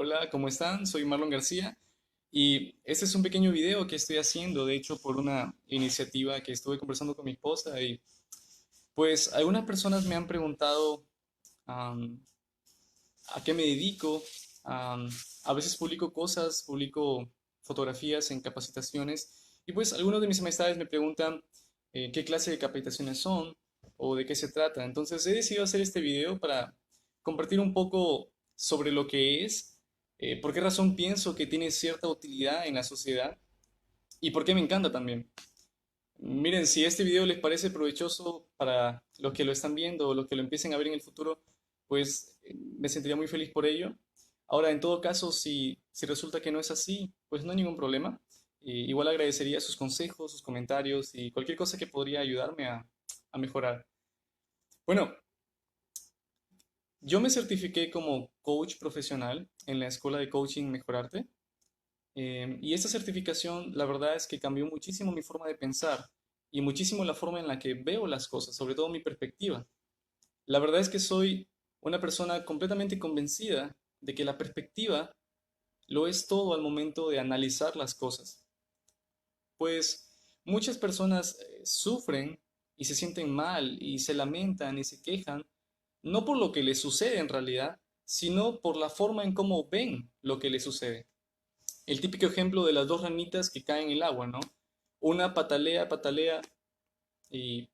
Hola, ¿cómo están? Soy Marlon García y este es un pequeño video que estoy haciendo, de hecho, por una iniciativa que estuve conversando con mi esposa y pues algunas personas me han preguntado am, a qué me dedico. Am, a veces publico cosas, publico fotografías en capacitaciones y pues algunos de mis amistades me preguntan qué clase de capacitaciones son o de qué se trata. Entonces he decidido hacer este video para compartir un poco sobre lo que es, por qué razón pienso que tiene cierta utilidad en la sociedad y por qué me encanta también. Miren, si este video les parece provechoso para los que lo están viendo o los que lo empiecen a ver en el futuro, pues me sentiría muy feliz por ello. Ahora, en todo caso, si resulta que no es así, pues no hay ningún problema. Igual agradecería sus consejos, sus comentarios y cualquier cosa que podría ayudarme a mejorar. Bueno, yo me certifiqué como coach profesional en la Escuela de Coaching Mejorarte. Y esta certificación, la verdad es que cambió muchísimo mi forma de pensar y muchísimo la forma en la que veo las cosas, sobre todo mi perspectiva. La verdad es que soy una persona completamente convencida de que la perspectiva lo es todo al momento de analizar las cosas. Pues muchas personas sufren y se sienten mal y se lamentan y se quejan, no por lo que les sucede en realidad, sino por la forma en cómo ven lo que les sucede. El típico ejemplo de las dos ranitas que caen en el agua, ¿no? Una patalea, patalea y,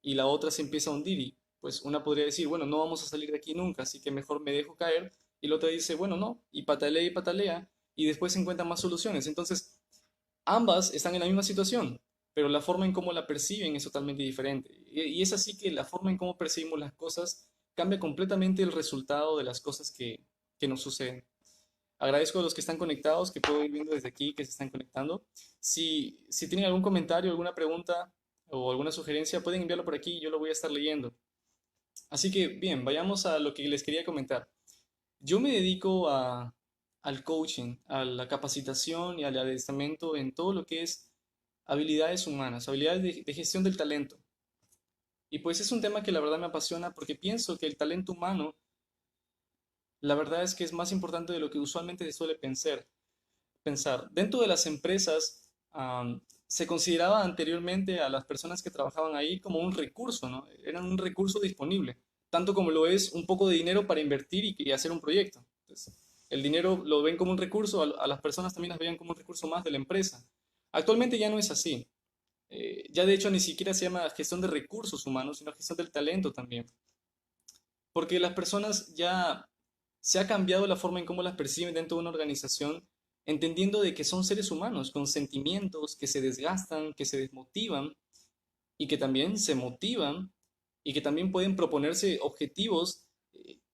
y la otra se empieza a hundir y pues una podría decir, bueno, no vamos a salir de aquí nunca, así que mejor me dejo caer. Y la otra dice, bueno, no, y patalea y después se encuentran más soluciones. Entonces, ambas están en la misma situación, pero la forma en cómo la perciben es totalmente diferente. Y es así que la forma en cómo percibimos las cosas cambia completamente el resultado de las cosas que nos suceden. Agradezco a los que están conectados, que puedo ir viendo desde aquí, que se están conectando. Si tienen algún comentario, alguna pregunta o alguna sugerencia, pueden enviarlo por aquí y yo lo voy a estar leyendo. Así que, bien, vayamos a lo que les quería comentar. Yo me dedico al coaching, a la capacitación y al adiestramiento en todo lo que es habilidades humanas, habilidades de gestión del talento. Y pues es un tema que la verdad me apasiona porque pienso que el talento humano, la verdad es que es más importante de lo que usualmente se suele pensar. Dentro de las empresas, se consideraba anteriormente a las personas que trabajaban ahí como un recurso, ¿no? Eran un recurso disponible, tanto como lo es un poco de dinero para invertir y hacer un proyecto. Entonces, el dinero lo ven como un recurso, a las personas también las veían como un recurso más de la empresa. Actualmente ya no es así. Ya de hecho ni siquiera se llama gestión de recursos humanos, sino gestión del talento también. Porque las personas ya se ha cambiado la forma en cómo las perciben dentro de una organización, entendiendo de que son seres humanos con sentimientos que se desgastan, que se desmotivan y que también se motivan y que también pueden proponerse objetivos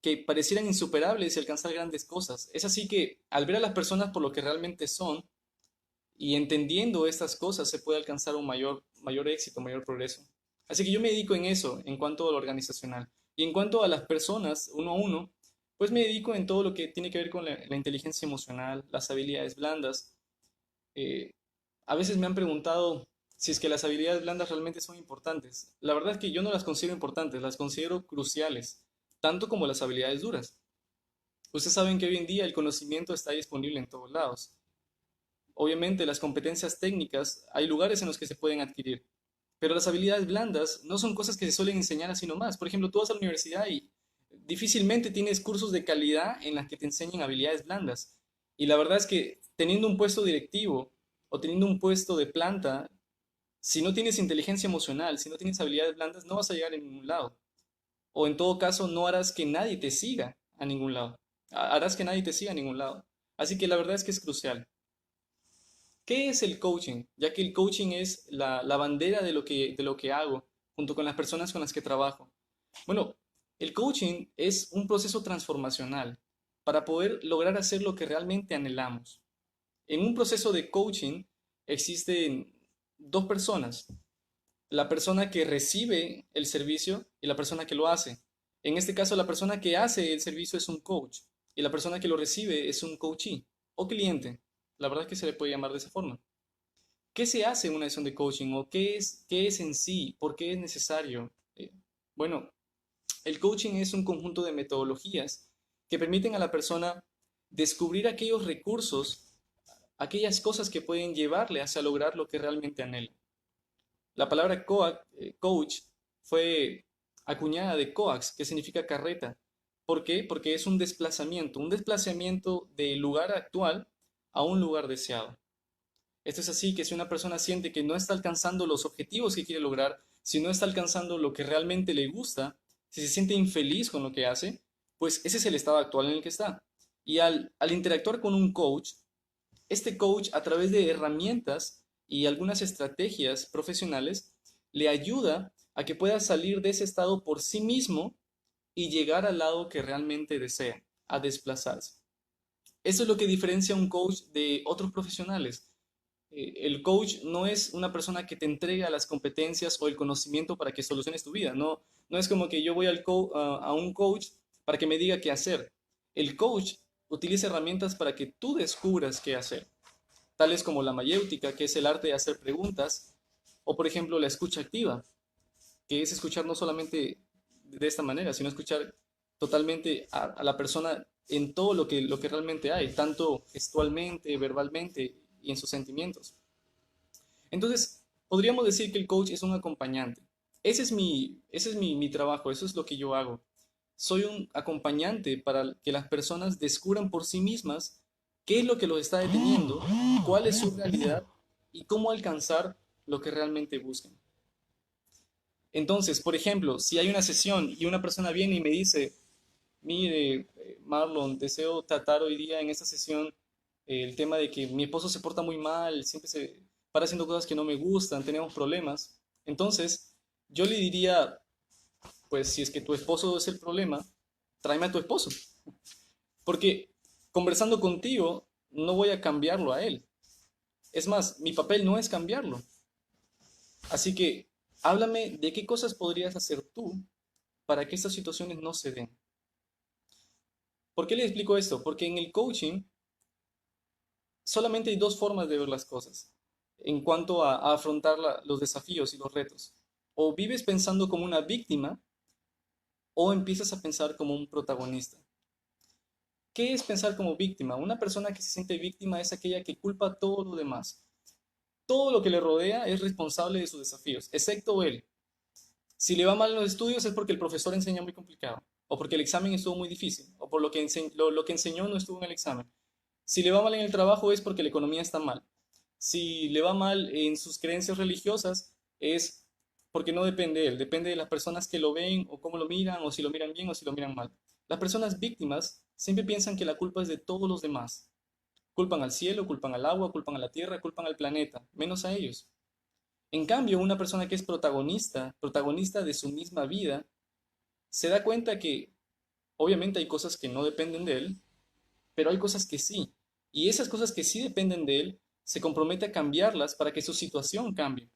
que parecieran insuperables y alcanzar grandes cosas. Es así que al ver a las personas por lo que realmente son y entendiendo estas cosas se puede alcanzar un mayor éxito, mayor progreso. Así que yo me dedico en eso, en cuanto a lo organizacional. Y en cuanto a las personas, uno a uno, pues me dedico en todo lo que tiene que ver con la inteligencia emocional, las habilidades blandas. Eh, a veces me han preguntado si es que las habilidades blandas realmente son importantes. La verdad es que yo no las considero importantes, las considero cruciales, tanto como las habilidades duras. Ustedes saben que hoy en día el conocimiento está disponible en todos lados. Obviamente, las competencias técnicas hay lugares en los que se pueden adquirir, pero las habilidades blandas no son cosas que se suelen enseñar así nomás. Por ejemplo, tú vas a la universidad y difícilmente tienes cursos de calidad en las que te enseñen habilidades blandas. Y la verdad es que teniendo un puesto directivo o teniendo un puesto de planta, si no tienes inteligencia emocional, si no tienes habilidades blandas, no vas a llegar a ningún lado. O en todo caso, no harás que nadie te siga a ningún lado. Harás que nadie te siga a ningún lado. Así que la verdad es que es crucial. ¿Qué es el coaching? Ya que el coaching es la bandera de lo que hago junto con las personas con las que trabajo. Bueno, el coaching es un proceso transformacional para poder lograr hacer lo que realmente anhelamos. En un proceso de coaching existen dos personas, la persona que recibe el servicio y la persona que lo hace. En este caso, la persona que hace el servicio es un coach y la persona que lo recibe es un coachee o cliente. La verdad es que se le puede llamar de esa forma. ¿Qué se hace en una sesión de coaching o qué es en sí? ¿Por qué es necesario? Bueno, el coaching es un conjunto de metodologías que permiten a la persona descubrir aquellos recursos, aquellas cosas que pueden llevarle hacia lograr lo que realmente anhela. La palabra coach fue acuñada de coax, que significa carreta. ¿Por qué? Porque es un desplazamiento del lugar actual a un lugar deseado. Esto es así que si una persona siente que no está alcanzando los objetivos que quiere lograr, si no está alcanzando lo que realmente le gusta, si se siente infeliz con lo que hace, pues ese es el estado actual en el que está. Y al interactuar con un coach, este coach a través de herramientas y algunas estrategias profesionales le ayuda a que pueda salir de ese estado por sí mismo y llegar al lado que realmente desea, a desplazarse. Eso es lo que diferencia a un coach de otros profesionales. El coach no es una persona que te entrega las competencias o el conocimiento para que soluciones tu vida. No, no es como que yo voy a un coach para que me diga qué hacer. El coach utiliza herramientas para que tú descubras qué hacer, tales como la mayéutica, que es el arte de hacer preguntas, o por ejemplo la escucha activa, que es escuchar no solamente de esta manera, sino escuchar totalmente a la persona en todo lo que realmente hay, tanto gestualmente, verbalmente y en sus sentimientos. Entonces, podríamos decir que el coach es un acompañante. Ese es mi trabajo, eso es lo que yo hago. Soy un acompañante para que las personas descubran por sí mismas qué es lo que los está deteniendo, cuál es su realidad y cómo alcanzar lo que realmente buscan. Entonces, por ejemplo, si hay una sesión y una persona viene y me dice, mire, Marlon, deseo tratar hoy día en esta sesión el tema de que mi esposo se porta muy mal, siempre se para haciendo cosas que no me gustan, tenemos problemas. Entonces, yo le diría, pues si es que tu esposo es el problema, tráeme a tu esposo. Porque conversando contigo, no voy a cambiarlo a él. Es más, mi papel no es cambiarlo. Así que háblame de qué cosas podrías hacer tú para que estas situaciones no se den. ¿Por qué le explico esto? Porque en el coaching solamente hay dos formas de ver las cosas en cuanto a afrontar los desafíos y los retos. O vives pensando como una víctima o empiezas a pensar como un protagonista. ¿Qué es pensar como víctima? Una persona que se siente víctima es aquella que culpa a todo lo demás. Todo lo que le rodea es responsable de sus desafíos, excepto él. Si le va mal en los estudios es porque el profesor enseña muy complicado, o porque el examen estuvo muy difícil, o por lo que enseñó no estuvo en el examen. Si le va mal en el trabajo es porque la economía está mal. Si le va mal en sus creencias religiosas es porque no depende de él, depende de las personas que lo ven o cómo lo miran, o si lo miran bien o si lo miran mal. Las personas víctimas siempre piensan que la culpa es de todos los demás. Culpan al cielo, culpan al agua, culpan a la tierra, culpan al planeta, menos a ellos. En cambio, una persona que es protagonista, protagonista de su misma vida, se da cuenta que obviamente hay cosas que no dependen de él, pero hay cosas que sí. Y esas cosas que sí dependen de él, se compromete a cambiarlas para que su situación cambie.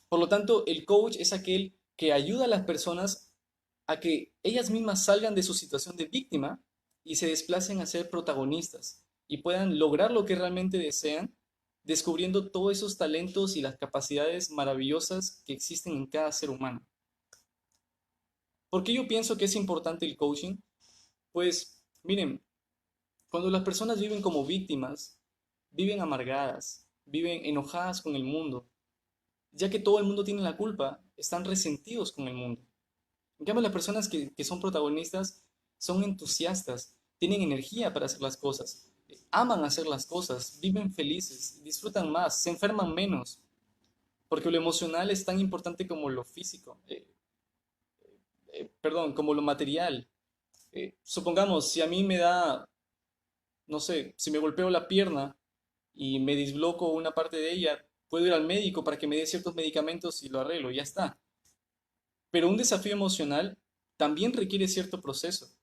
Por lo tanto, el coach es aquel que ayuda a las personas a que ellas mismas salgan de su situación de víctima y se desplacen a ser protagonistas y puedan lograr lo que realmente desean, descubriendo todos esos talentos y las capacidades maravillosas que existen en cada ser humano. ¿Por qué yo pienso que es importante el coaching? Pues miren, cuando las personas viven como víctimas, viven amargadas, viven enojadas con el mundo, ya que todo el mundo tiene la culpa, están resentidos con el mundo. En cambio, las personas que son protagonistas son entusiastas, tienen energía para hacer las cosas, aman hacer las cosas, viven felices, disfrutan más, se enferman menos, porque lo emocional es tan importante como lo físico, perdón, como lo material. Supongamos, si a mí me da, no sé, si me golpeo la pierna y me disloco una parte de ella, puedo ir al médico para que me dé ciertos medicamentos y lo arreglo, y ya está. Pero un desafío emocional también requiere cierto proceso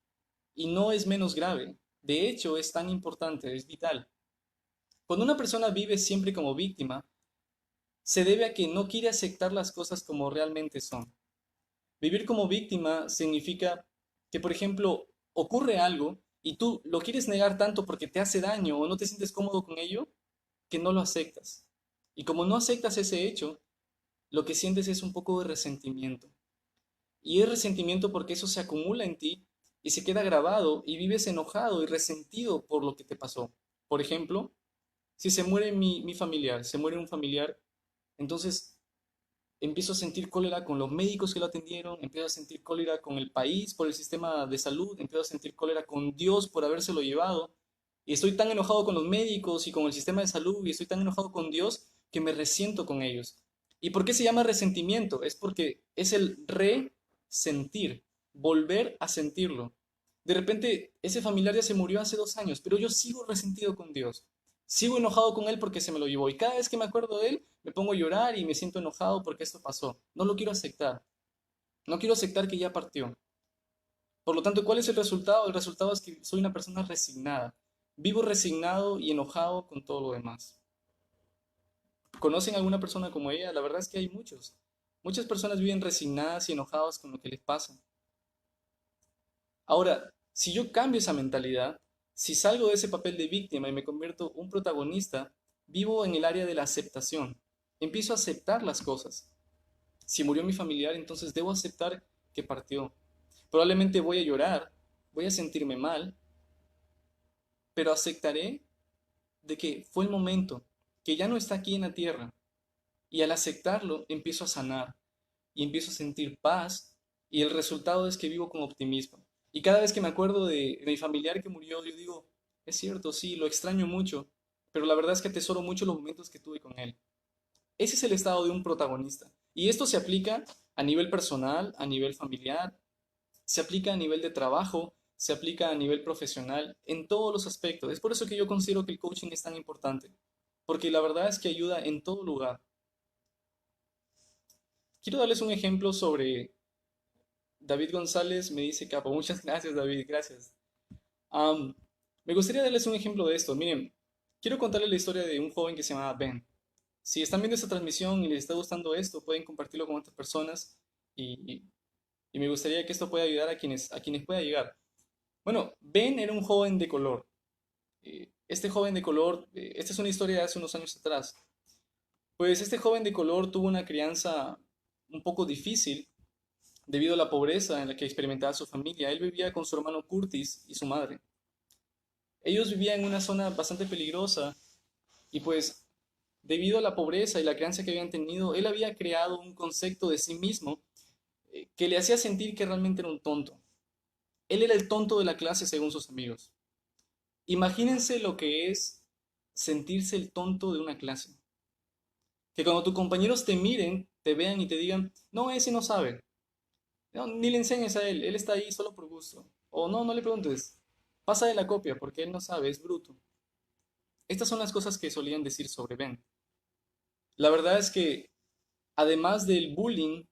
y no es menos grave. De hecho, es tan importante, es vital. Cuando una persona vive siempre como víctima, se debe a que no quiere aceptar las cosas como realmente son. Vivir como víctima significa que, por ejemplo, ocurre algo y tú lo quieres negar tanto porque te hace daño o no te sientes cómodo con ello, que no lo aceptas. Y como no aceptas ese hecho, lo que sientes es un poco de resentimiento. Y es resentimiento porque eso se acumula en ti y se queda grabado y vives enojado y resentido por lo que te pasó. Por ejemplo, si se muere mi familiar, se muere un familiar, entonces empiezo a sentir cólera con los médicos que lo atendieron, empiezo a sentir cólera con el país por el sistema de salud, empiezo a sentir cólera con Dios por habérselo llevado. Y estoy tan enojado con los médicos y con el sistema de salud y estoy tan enojado con Dios que me resiento con ellos. ¿Y por qué se llama resentimiento? Es porque es el resentir, volver a sentirlo. De repente, ese familiar ya se murió hace 2 años, pero yo sigo resentido con Dios. Sigo enojado con él porque se me lo llevó. Y cada vez que me acuerdo de él, me pongo a llorar y me siento enojado porque esto pasó. No lo quiero aceptar. No quiero aceptar que ya partió. Por lo tanto, ¿cuál es el resultado? El resultado es que soy una persona resignada. Vivo resignado y enojado con todo lo demás. ¿Conocen alguna persona como ella? La verdad es que hay muchos. Muchas personas viven resignadas y enojadas con lo que les pasa. Ahora, si yo cambio esa mentalidad, si salgo de ese papel de víctima y me convierto en un protagonista, vivo en el área de la aceptación. Empiezo a aceptar las cosas. Si murió mi familiar, entonces debo aceptar que partió. Probablemente voy a llorar, voy a sentirme mal, pero aceptaré de que fue el momento, que ya no está aquí en la tierra. Y al aceptarlo, empiezo a sanar y empiezo a sentir paz y el resultado es que vivo con optimismo. Y cada vez que me acuerdo de mi familiar que murió, yo digo, es cierto, sí, lo extraño mucho, pero la verdad es que atesoro mucho los momentos que tuve con él. Ese es el estado de un protagonista. Y esto se aplica a nivel personal, a nivel familiar, se aplica a nivel de trabajo, se aplica a nivel profesional, en todos los aspectos. Es por eso que yo considero que el coaching es tan importante, porque la verdad es que ayuda en todo lugar. Quiero darles un ejemplo sobre David González, me dice capo. Muchas gracias, David, gracias. Am, Me gustaría darles un ejemplo de esto. Miren, quiero contarles la historia de un joven que se llamaba Ben. Si están viendo esta transmisión y les está gustando esto, pueden compartirlo con otras personas y, y me gustaría que esto pueda ayudar a quienes pueda llegar. Bueno, Ben era un joven de color. Este joven de color, esta es una historia de hace unos años atrás. Pues este joven de color tuvo una crianza un poco difícil debido a la pobreza en la que experimentaba su familia. Él vivía con su hermano Curtis y su madre. Ellos vivían en una zona bastante peligrosa y pues debido a la pobreza y la crianza que habían tenido, él había creado un concepto de sí mismo que le hacía sentir que realmente era un tonto. Él era el tonto de la clase según sus amigos. Imagínense lo que es sentirse el tonto de una clase. Que cuando tus compañeros te miren, te vean y te digan, no, ese no sabe. No, ni le enseñes a él está ahí solo por gusto. O no, no le preguntes, pasa de la copia porque él no sabe, es bruto. Estas son las cosas que solían decir sobre Ben. La verdad es que además del bullying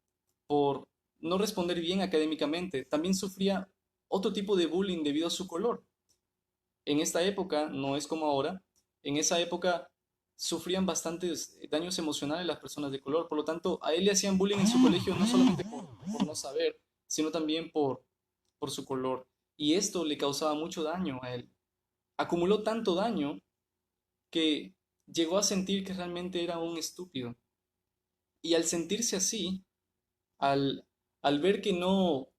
por no responder bien académicamente, también sufría otro tipo de bullying debido a su color. En esta época, no es como ahora, en esa época sufrían bastantes daños emocionales las personas de color, por lo tanto, a él le hacían bullying en su colegio no solamente por no saber, sino también por su color. Y esto le causaba mucho daño a él. Acumuló tanto daño que llegó a sentir que realmente era un estúpido. Y al sentirse así, al, al ver que no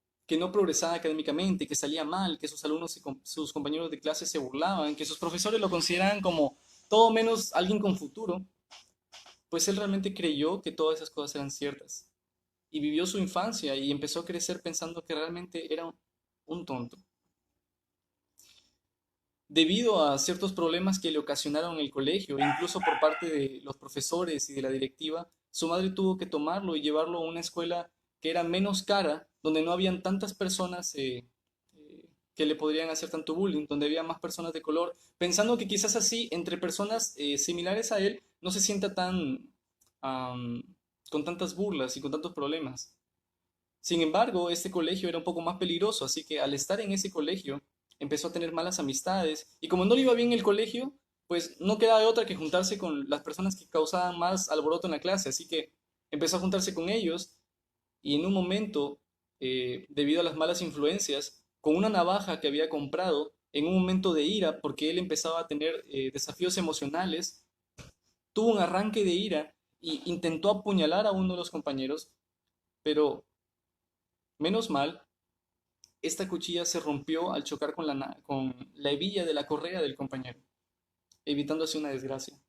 progresaba académicamente, que salía mal, que sus alumnos y sus compañeros de clase se burlaban, que sus profesores lo consideraban como todo menos alguien con futuro, pues él realmente creyó que todas esas cosas eran ciertas. Y vivió su infancia y empezó a crecer pensando que realmente era un tonto. Debido a ciertos problemas que le ocasionaron en el colegio, incluso por parte de los profesores y de la directiva, su madre tuvo que tomarlo y llevarlo a una escuela que era menos cara, donde no habían tantas personas que le podrían hacer tanto bullying, donde había más personas de color, pensando que quizás así, entre personas similares a él, no se sienta tan am, con tantas burlas y con tantos problemas. Sin embargo, este colegio era un poco más peligroso, así que al estar en ese colegio empezó a tener malas amistades y como no le iba bien el colegio, pues no quedaba de otra que juntarse con las personas que causaban más alboroto en la clase, así que empezó a juntarse con ellos y en un momento, debido a las malas influencias, con una navaja que había comprado, en un momento de ira, porque él empezaba a tener desafíos emocionales, tuvo un arranque de ira y intentó apuñalar a uno de los compañeros, pero menos mal esta cuchilla se rompió al chocar con con la hebilla de la correa del compañero, evitando así una desgracia.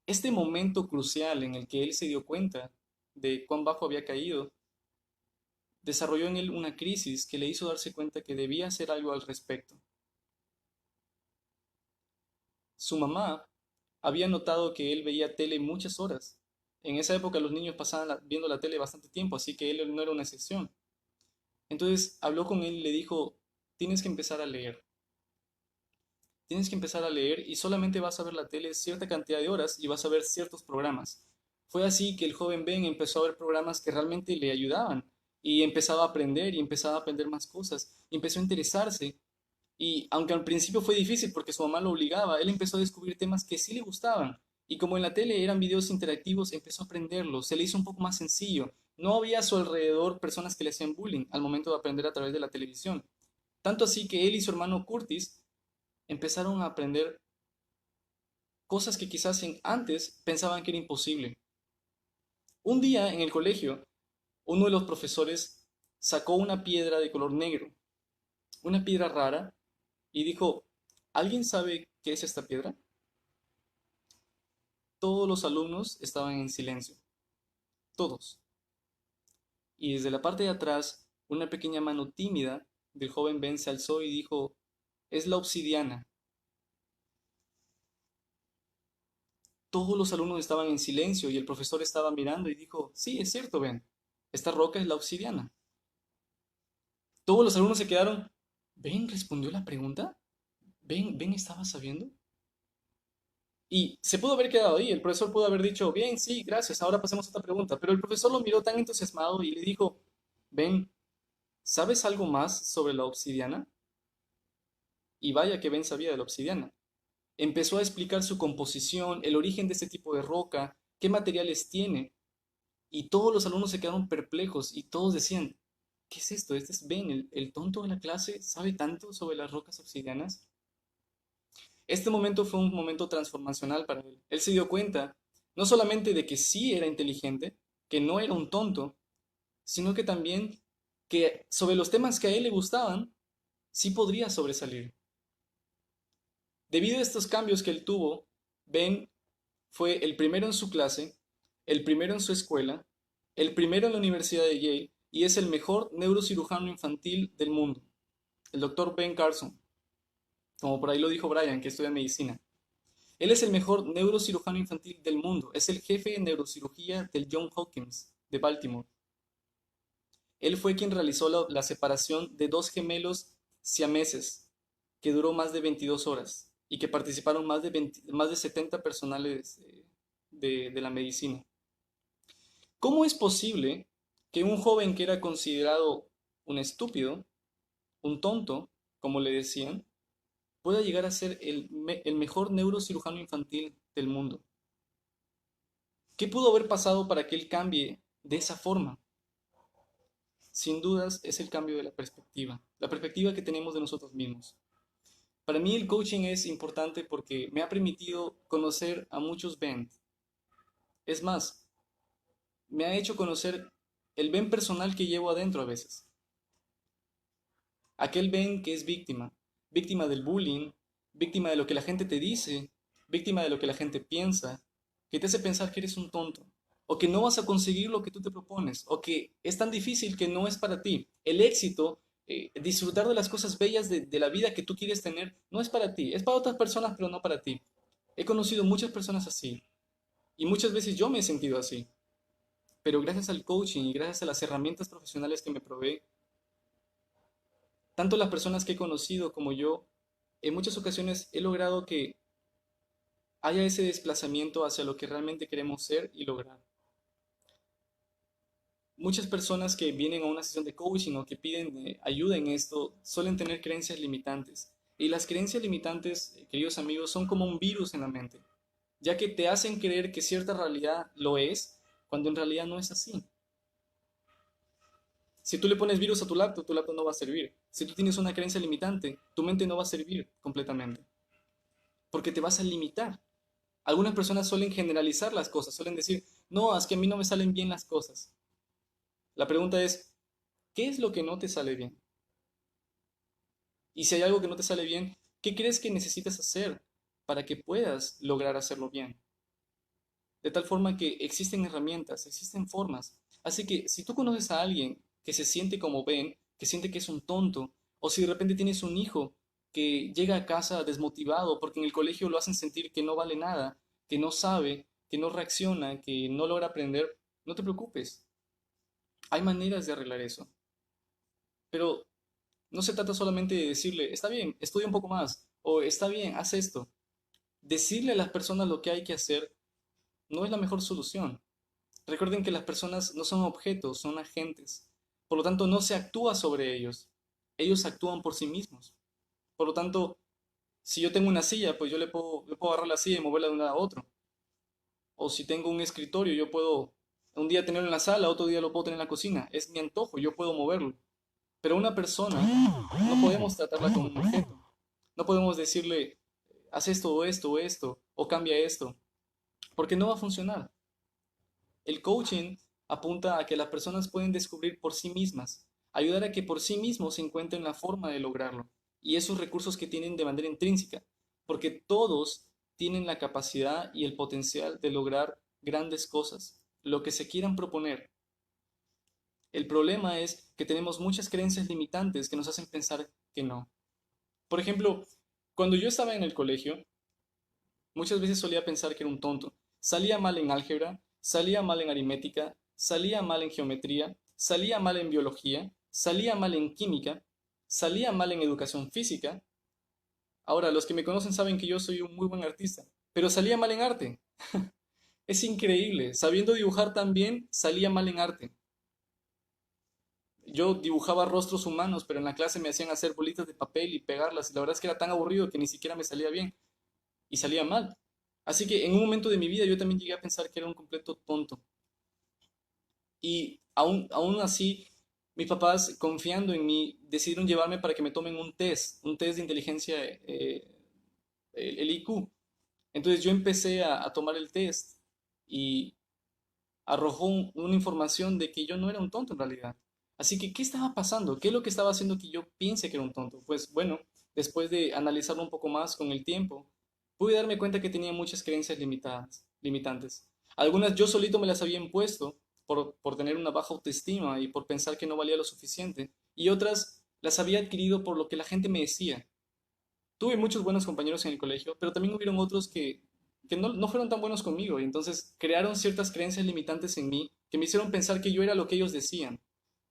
Este momento crucial en el que él se dio cuenta de cuán bajo había caído, desarrolló en él una crisis que le hizo darse cuenta que debía hacer algo al respecto. Su mamá había notado que él veía tele muchas horas. En esa época los niños pasaban viendo la tele bastante tiempo, así que él no era una excepción. Entonces habló con él y le dijo, tienes que empezar a leer. Tienes que empezar a leer y solamente vas a ver la tele cierta cantidad de horas y vas a ver ciertos programas. Fue así que el joven Ben empezó a ver programas que realmente le ayudaban y empezaba a aprender y empezaba a aprender más cosas y empezó a interesarse. Y aunque al principio fue difícil porque su mamá lo obligaba, él empezó a descubrir temas que sí le gustaban. Y como en la tele eran videos interactivos, empezó a aprenderlos, se le hizo un poco más sencillo. No había a su alrededor personas que le hacían bullying al momento de aprender a través de la televisión. Tanto así que él y su hermano Curtis empezaron a aprender cosas que quizás antes pensaban que era imposible. Un día en el colegio, uno de los profesores sacó una piedra de color negro, una piedra rara, y dijo, ¿alguien sabe qué es esta piedra? Todos los alumnos estaban en silencio, todos. Y desde la parte de atrás, una pequeña mano tímida del joven Ben se alzó y dijo, es la obsidiana. Todos los alumnos estaban en silencio y el profesor estaba mirando y dijo, sí, es cierto, Ben, esta roca es la obsidiana. Todos los alumnos se quedaron, ¿Ben respondió la pregunta? ¿Ben estaba sabiendo? Y se pudo haber quedado ahí, el profesor pudo haber dicho, bien, sí, gracias, ahora pasemos a otra pregunta, pero el profesor lo miró tan entusiasmado y le dijo, Ben, ¿sabes algo más sobre la obsidiana? Y vaya que Ben sabía de la obsidiana. Empezó a explicar su composición, el origen de este tipo de roca, qué materiales tiene, y todos los alumnos se quedaron perplejos y todos decían, ¿qué es esto? ¿Este es Ben, el tonto de la clase? ¿Sabe tanto sobre las rocas obsidianas? Este momento fue un momento transformacional para él. Él se dio cuenta no solamente de que sí era inteligente, que no era un tonto, sino que también que sobre los temas que a él le gustaban, sí podría sobresalir. Debido a estos cambios que él tuvo, Ben fue el primero en su clase, el primero en su escuela, el primero en la Universidad de Yale y es el mejor neurocirujano infantil del mundo, el doctor Ben Carson, como por ahí lo dijo Brian, que estudia medicina. Él es el mejor neurocirujano infantil del mundo, es el jefe de neurocirugía del Johns Hopkins de Baltimore. Él fue quien realizó la separación de dos gemelos siameses, que duró más de 22 horas y que participaron más de 70 personales de la medicina. ¿Cómo es posible que un joven que era considerado un estúpido, un tonto, como le decían, pueda llegar a ser el mejor neurocirujano infantil del mundo? ¿Qué pudo haber pasado para que él cambie de esa forma? Sin dudas es el cambio de la perspectiva que tenemos de nosotros mismos. Para mí el coaching es importante porque me ha permitido conocer a muchos Ben. Es más, me ha hecho conocer el Ben personal que llevo adentro a veces. Aquel Ben que es víctima, víctima del bullying, víctima de lo que la gente te dice, víctima de lo que la gente piensa, que te hace pensar que eres un tonto, o que no vas a conseguir lo que tú te propones, o que es tan difícil que no es para ti. El éxito, disfrutar de las cosas bellas de la vida que tú quieres tener, no es para ti, es para otras personas, pero no para ti. He conocido muchas personas así, y muchas veces yo me he sentido así, pero gracias al coaching y gracias a las herramientas profesionales que me provee, tanto las personas que he conocido como yo, en muchas ocasiones he logrado que haya ese desplazamiento hacia lo que realmente queremos ser y lograr. Muchas personas que vienen a una sesión de coaching o que piden ayuda en esto suelen tener creencias limitantes. Y las creencias limitantes, queridos amigos, son como un virus en la mente, ya que te hacen creer que cierta realidad lo es, cuando en realidad no es así. Si tú le pones virus a tu laptop no va a servir. Si tú tienes una creencia limitante, tu mente no va a servir completamente, porque te vas a limitar. Algunas personas suelen generalizar las cosas, suelen decir, no, es que a mí no me salen bien las cosas. La pregunta es, ¿Qué es lo que no te sale bien? Y si hay algo que no te sale bien, ¿qué crees que necesitas hacer para que puedas lograr hacerlo bien? De tal forma que existen herramientas, existen formas. Así que si tú conoces a alguien que se siente como Ben, que siente que es un tonto, o si de repente tienes un hijo que llega a casa desmotivado porque en el colegio lo hacen sentir que no vale nada, que no sabe, que no reacciona, que no logra aprender, no te preocupes. Hay maneras de arreglar eso. Pero no se trata solamente de decirle, está bien, estudia un poco más, o está bien, haz esto. Decirle a las personas lo que hay que hacer no es la mejor solución. Recuerden que las personas no son objetos, son agentes. Por lo tanto, no se actúa sobre ellos. Ellos actúan por sí mismos. Por lo tanto, si yo tengo una silla, pues yo le puedo agarrar la silla y moverla de un lado a otro. O si tengo un escritorio, yo puedo un día tenerlo en la sala, otro día lo puedo tener en la cocina. Es mi antojo, yo puedo moverlo. Pero una persona no podemos tratarla como un objeto. No podemos decirle, haz esto o esto o esto, o cambia esto, porque no va a funcionar. El coaching apunta a que las personas pueden descubrir por sí mismas, ayudar a que por sí mismos se encuentren la forma de lograrlo y esos recursos que tienen de manera intrínseca, porque todos tienen la capacidad y el potencial de lograr grandes cosas, lo que se quieran proponer. El problema es que tenemos muchas creencias limitantes que nos hacen pensar que no. Por ejemplo, cuando yo estaba en el colegio, muchas veces solía pensar que era un tonto. Salía mal en álgebra, salía mal en aritmética, salía mal en geometría, salía mal en biología, salía mal en química, salía mal en educación física. Ahora, los que me conocen saben que yo soy un muy buen artista, pero salía mal en arte. Es increíble. Sabiendo dibujar tan bien, salía mal en arte. Yo dibujaba rostros humanos, pero en la clase me hacían hacer bolitas de papel y pegarlas, y la verdad es que era tan aburrido que ni siquiera me salía bien y salía mal. Así que en un momento de mi vida yo también llegué a pensar que era un completo tonto. Y aún así, mis papás, confiando en mí, decidieron llevarme para que me tomen un test de inteligencia, el IQ. Entonces yo empecé a tomar el test y arrojó una información de que yo no era un tonto en realidad. Así que, ¿qué estaba pasando? ¿Qué es lo que estaba haciendo que yo piense que era un tonto? Pues bueno, después de analizarlo un poco más con el tiempo, pude darme cuenta que tenía muchas creencias limitantes. Algunas yo solito me las había impuesto por tener una baja autoestima y por pensar que no valía lo suficiente, y otras las había adquirido por lo que la gente me decía. Tuve muchos buenos compañeros en el colegio, pero también hubieron otros que no fueron tan buenos conmigo y entonces crearon ciertas creencias limitantes en mí que me hicieron pensar que yo era lo que ellos decían,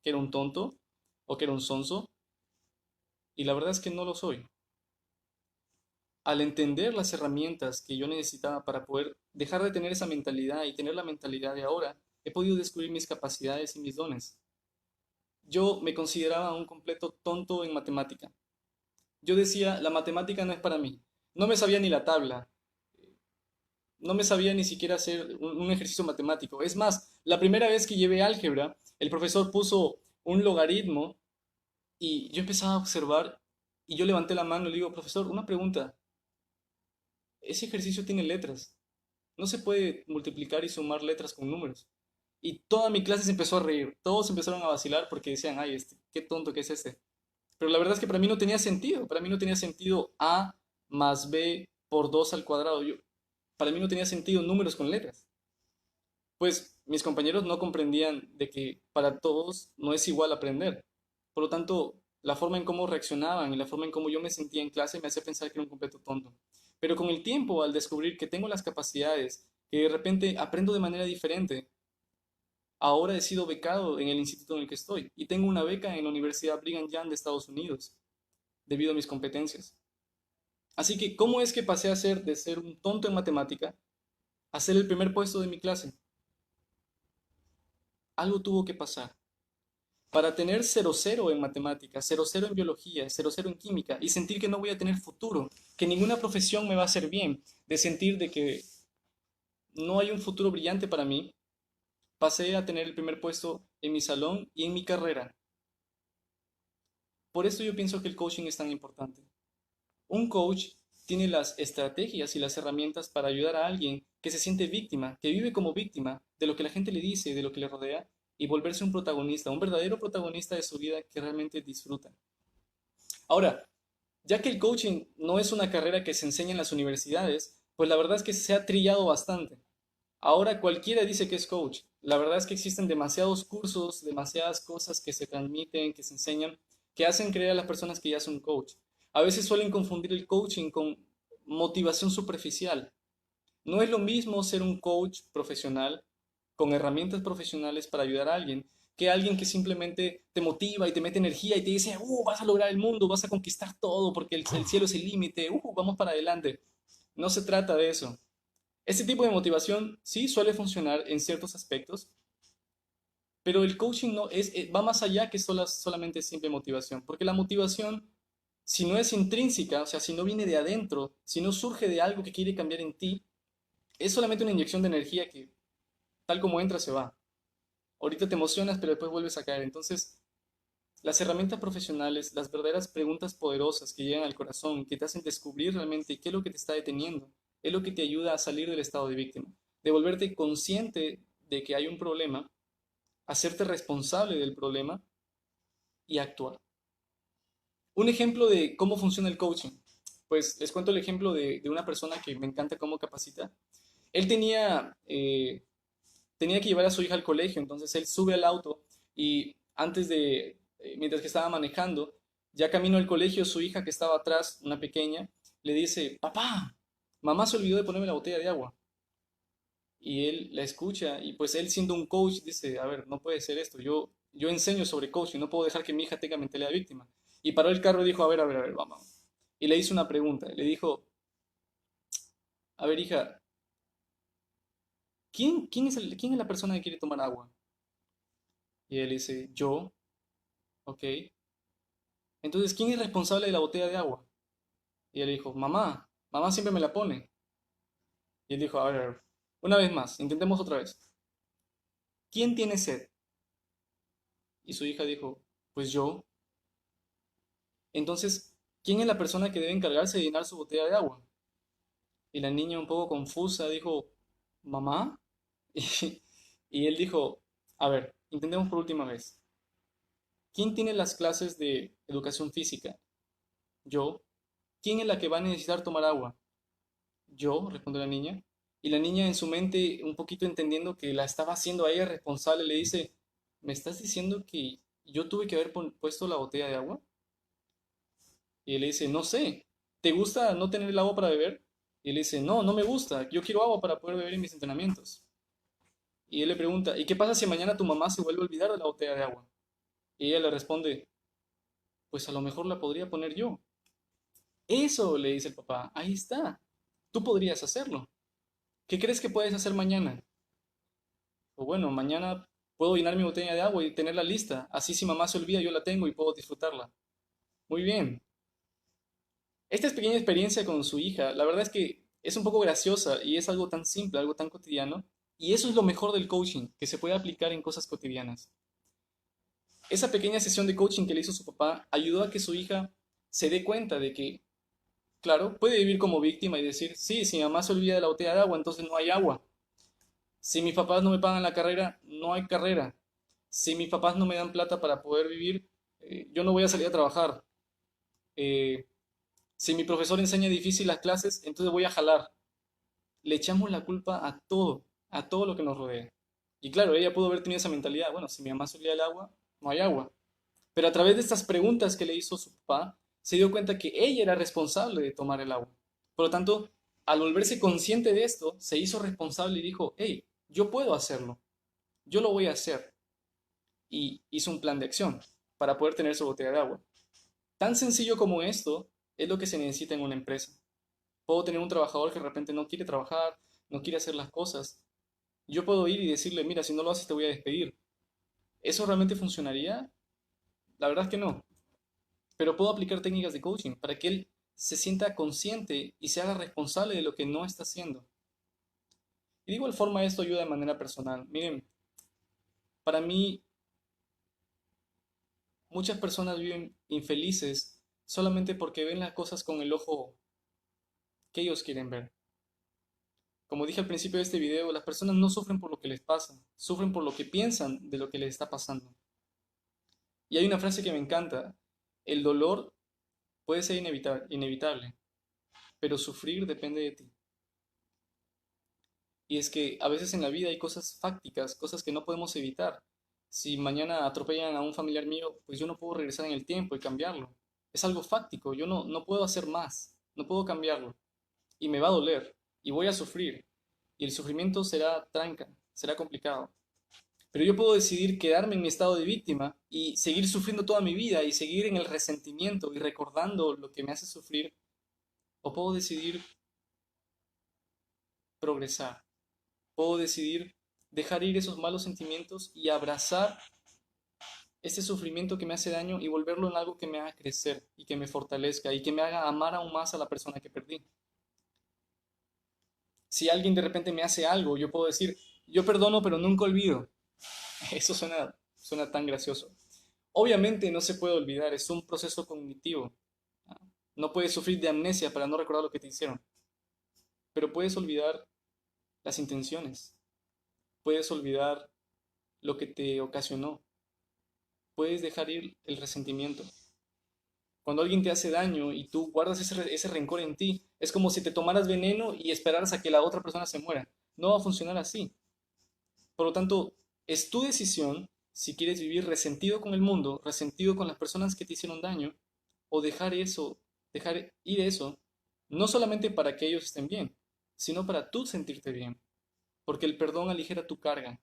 que era un tonto o que era un sonso, y la verdad es que no lo soy. Al entender las herramientas que yo necesitaba para poder dejar de tener esa mentalidad y tener la mentalidad de ahora, he podido descubrir mis capacidades y mis dones. Yo me consideraba un completo tonto en matemática. Yo decía, la matemática no es para mí. No me sabía ni la tabla, no me sabía ni siquiera hacer un ejercicio matemático. Es más, la primera vez que llevé álgebra, el profesor puso un logaritmo y yo empezaba a observar y yo levanté la mano y le digo, profesor, una pregunta, ese ejercicio tiene letras, no se puede multiplicar y sumar letras con números. Y toda mi clase se empezó a reír, todos empezaron a vacilar porque decían, ay, qué tonto que es este. Pero la verdad es que para mí no tenía sentido, para mí no tenía sentido a más b por 2 al cuadrado. Para mí no tenía sentido números con letras. Pues mis compañeros no comprendían de que para todos no es igual aprender. Por lo tanto, la forma en cómo reaccionaban y la forma en cómo yo me sentía en clase me hacía pensar que era un completo tonto. Pero con el tiempo, al descubrir que tengo las capacidades, que de repente aprendo de manera diferente, ahora he sido becado en el instituto en el que estoy y tengo una beca en la Universidad Brigham Young de Estados Unidos, debido a mis competencias. Así que, ¿cómo es que pasé de ser un tonto en matemática a ser el primer puesto de mi clase? Algo tuvo que pasar. Para tener 0,0 en matemáticas, 0,0 en biología, 0,0 en química y sentir que no voy a tener futuro, que ninguna profesión me va a hacer bien, de sentir de que no hay un futuro brillante para mí, pasé a tener el primer puesto en mi salón y en mi carrera. Por esto yo pienso que el coaching es tan importante. Un coach tiene las estrategias y las herramientas para ayudar a alguien que se siente víctima, que vive como víctima de lo que la gente le dice, de lo que le rodea, y volverse un protagonista, un verdadero protagonista de su vida que realmente disfruta. Ahora, ya que el coaching no es una carrera que se enseña en las universidades, pues la verdad es que se ha trillado bastante. Ahora cualquiera dice que es coach. La verdad es que existen demasiados cursos, demasiadas cosas que se transmiten, que se enseñan, que hacen creer a las personas que ya son coach. A veces suelen confundir el coaching con motivación superficial. No es lo mismo ser un coach profesional con herramientas profesionales para ayudar a alguien que alguien que simplemente te motiva y te mete energía y te dice, vas a lograr el mundo, vas a conquistar todo porque el cielo es el límite, vamos para adelante. No se trata de eso. Este tipo de motivación sí suele funcionar en ciertos aspectos, pero el coaching no va más allá que solamente simple motivación, porque la motivación, si no es intrínseca, o sea, si no viene de adentro, si no surge de algo que quiere cambiar en ti, es solamente una inyección de energía que tal como entra se va. Ahorita te emocionas, pero después vuelves a caer. Entonces, las herramientas profesionales, las verdaderas preguntas poderosas que llegan al corazón, que te hacen descubrir realmente qué es lo que te está deteniendo, es lo que te ayuda a salir del estado de víctima, de volverte consciente de que hay un problema, hacerte responsable del problema y actuar. Un ejemplo de cómo funciona el coaching. Pues les cuento el ejemplo de una persona que me encanta cómo capacita. Él tenía que llevar a su hija al colegio, entonces él sube al auto y mientras que estaba manejando, ya camino al colegio, su hija que estaba atrás, una pequeña, le dice, papá, mamá se olvidó de ponerme la botella de agua. Y él la escucha y pues él siendo un coach dice, a ver, no puede ser esto, yo enseño sobre coaching, no puedo dejar que mi hija tenga mentalidad de víctima. Y paró el carro y dijo, a ver, vamos. Y le hizo una pregunta, le dijo, a ver hija, ¿quién es la persona que quiere tomar agua? Y él dice, yo, ok. Entonces, ¿quién es responsable de la botella de agua? Y él dijo, mamá siempre me la pone. Y él dijo, a ver, una vez más, intentemos otra vez. ¿Quién tiene sed? Y su hija dijo, pues yo. Entonces, ¿quién es la persona que debe encargarse de llenar su botella de agua? Y la niña un poco confusa dijo, ¿mamá? Y él dijo, a ver, intentemos por última vez. ¿Quién tiene las clases de educación física? Yo. ¿Quién es la que va a necesitar tomar agua? Yo, respondió la niña. Y la niña en su mente, un poquito entendiendo que la estaba haciendo a ella responsable, le dice, ¿me estás diciendo que yo tuve que haber puesto la botella de agua? Y él le dice, no sé, ¿te gusta no tener el agua para beber? Y él le dice, no, no me gusta, yo quiero agua para poder beber en mis entrenamientos. Y él le pregunta, ¿y qué pasa si mañana tu mamá se vuelve a olvidar de la botella de agua? Y ella le responde, pues a lo mejor la podría poner yo. Eso, le dice el papá, ahí está, tú podrías hacerlo. ¿Qué crees que puedes hacer mañana? O bueno, mañana puedo llenar mi botella de agua y tenerla lista. Así si mamá se olvida, yo la tengo y puedo disfrutarla. Muy bien. Esta pequeña experiencia con su hija, la verdad es que es un poco graciosa y es algo tan simple, algo tan cotidiano. Y eso es lo mejor del coaching, que se puede aplicar en cosas cotidianas. Esa pequeña sesión de coaching que le hizo su papá ayudó a que su hija se dé cuenta de que, claro, puede vivir como víctima y decir, sí, si mi mamá se olvida de la botella de agua, entonces no hay agua. Si mis papás no me pagan la carrera, no hay carrera. Si mis papás no me dan plata para poder vivir, yo no voy a salir a trabajar. Eh, si mi profesor enseña difícil las clases, entonces voy a jalar. Le echamos la culpa a todo lo que nos rodea. Y claro, ella pudo haber tenido esa mentalidad, bueno, si mi mamá se olvida del agua, no hay agua. Pero a través de estas preguntas que le hizo su papá, se dio cuenta que ella era responsable de tomar el agua. Por lo tanto, al volverse consciente de esto, se hizo responsable y dijo, hey, yo puedo hacerlo, yo lo voy a hacer. Y hizo un plan de acción para poder tener su botella de agua. Tan sencillo como esto es lo que se necesita en una empresa. Puedo tener un trabajador que de repente no quiere trabajar, no quiere hacer las cosas. Yo puedo ir y decirle, mira, si no lo haces te voy a despedir. ¿Eso realmente funcionaría? La verdad es que no. Pero puedo aplicar técnicas de coaching para que él se sienta consciente y se haga responsable de lo que no está haciendo. Y de igual forma esto ayuda de manera personal. Miren, para mí muchas personas viven infelices solamente porque ven las cosas con el ojo que ellos quieren ver. Como dije al principio de este video, las personas no sufren por lo que les pasa, sufren por lo que piensan de lo que les está pasando. Y hay una frase que me encanta: el dolor puede ser inevitable, pero sufrir depende de ti. Y es que a veces en la vida hay cosas fácticas, cosas que no podemos evitar. Si mañana atropellan a un familiar mío, pues yo no puedo regresar en el tiempo y cambiarlo. Es algo fáctico, yo no puedo hacer más, no puedo cambiarlo. Y me va a doler, y voy a sufrir. Y el sufrimiento será tranca, será complicado. Pero yo puedo decidir quedarme en mi estado de víctima y seguir sufriendo toda mi vida y seguir en el resentimiento y recordando lo que me hace sufrir. O puedo decidir progresar. Puedo decidir dejar ir esos malos sentimientos y abrazar este sufrimiento que me hace daño y volverlo en algo que me haga crecer y que me fortalezca y que me haga amar aún más a la persona que perdí. Si alguien de repente me hace algo, yo puedo decir, yo perdono pero nunca olvido. Eso suena tan gracioso. Obviamente no se puede olvidar, es un proceso cognitivo. No puedes sufrir de amnesia para no recordar lo que te hicieron, pero puedes olvidar las intenciones, puedes olvidar lo que te ocasionó, puedes dejar ir el resentimiento. Cuando alguien te hace daño y tú guardas ese rencor en ti, es como si te tomaras veneno y esperaras a que la otra persona se muera. No va a funcionar así. Por lo tanto, es tu decisión si quieres vivir resentido con el mundo, resentido con las personas que te hicieron daño, o dejar ir eso, no solamente para que ellos estén bien, sino para tú sentirte bien, porque el perdón aligera tu carga.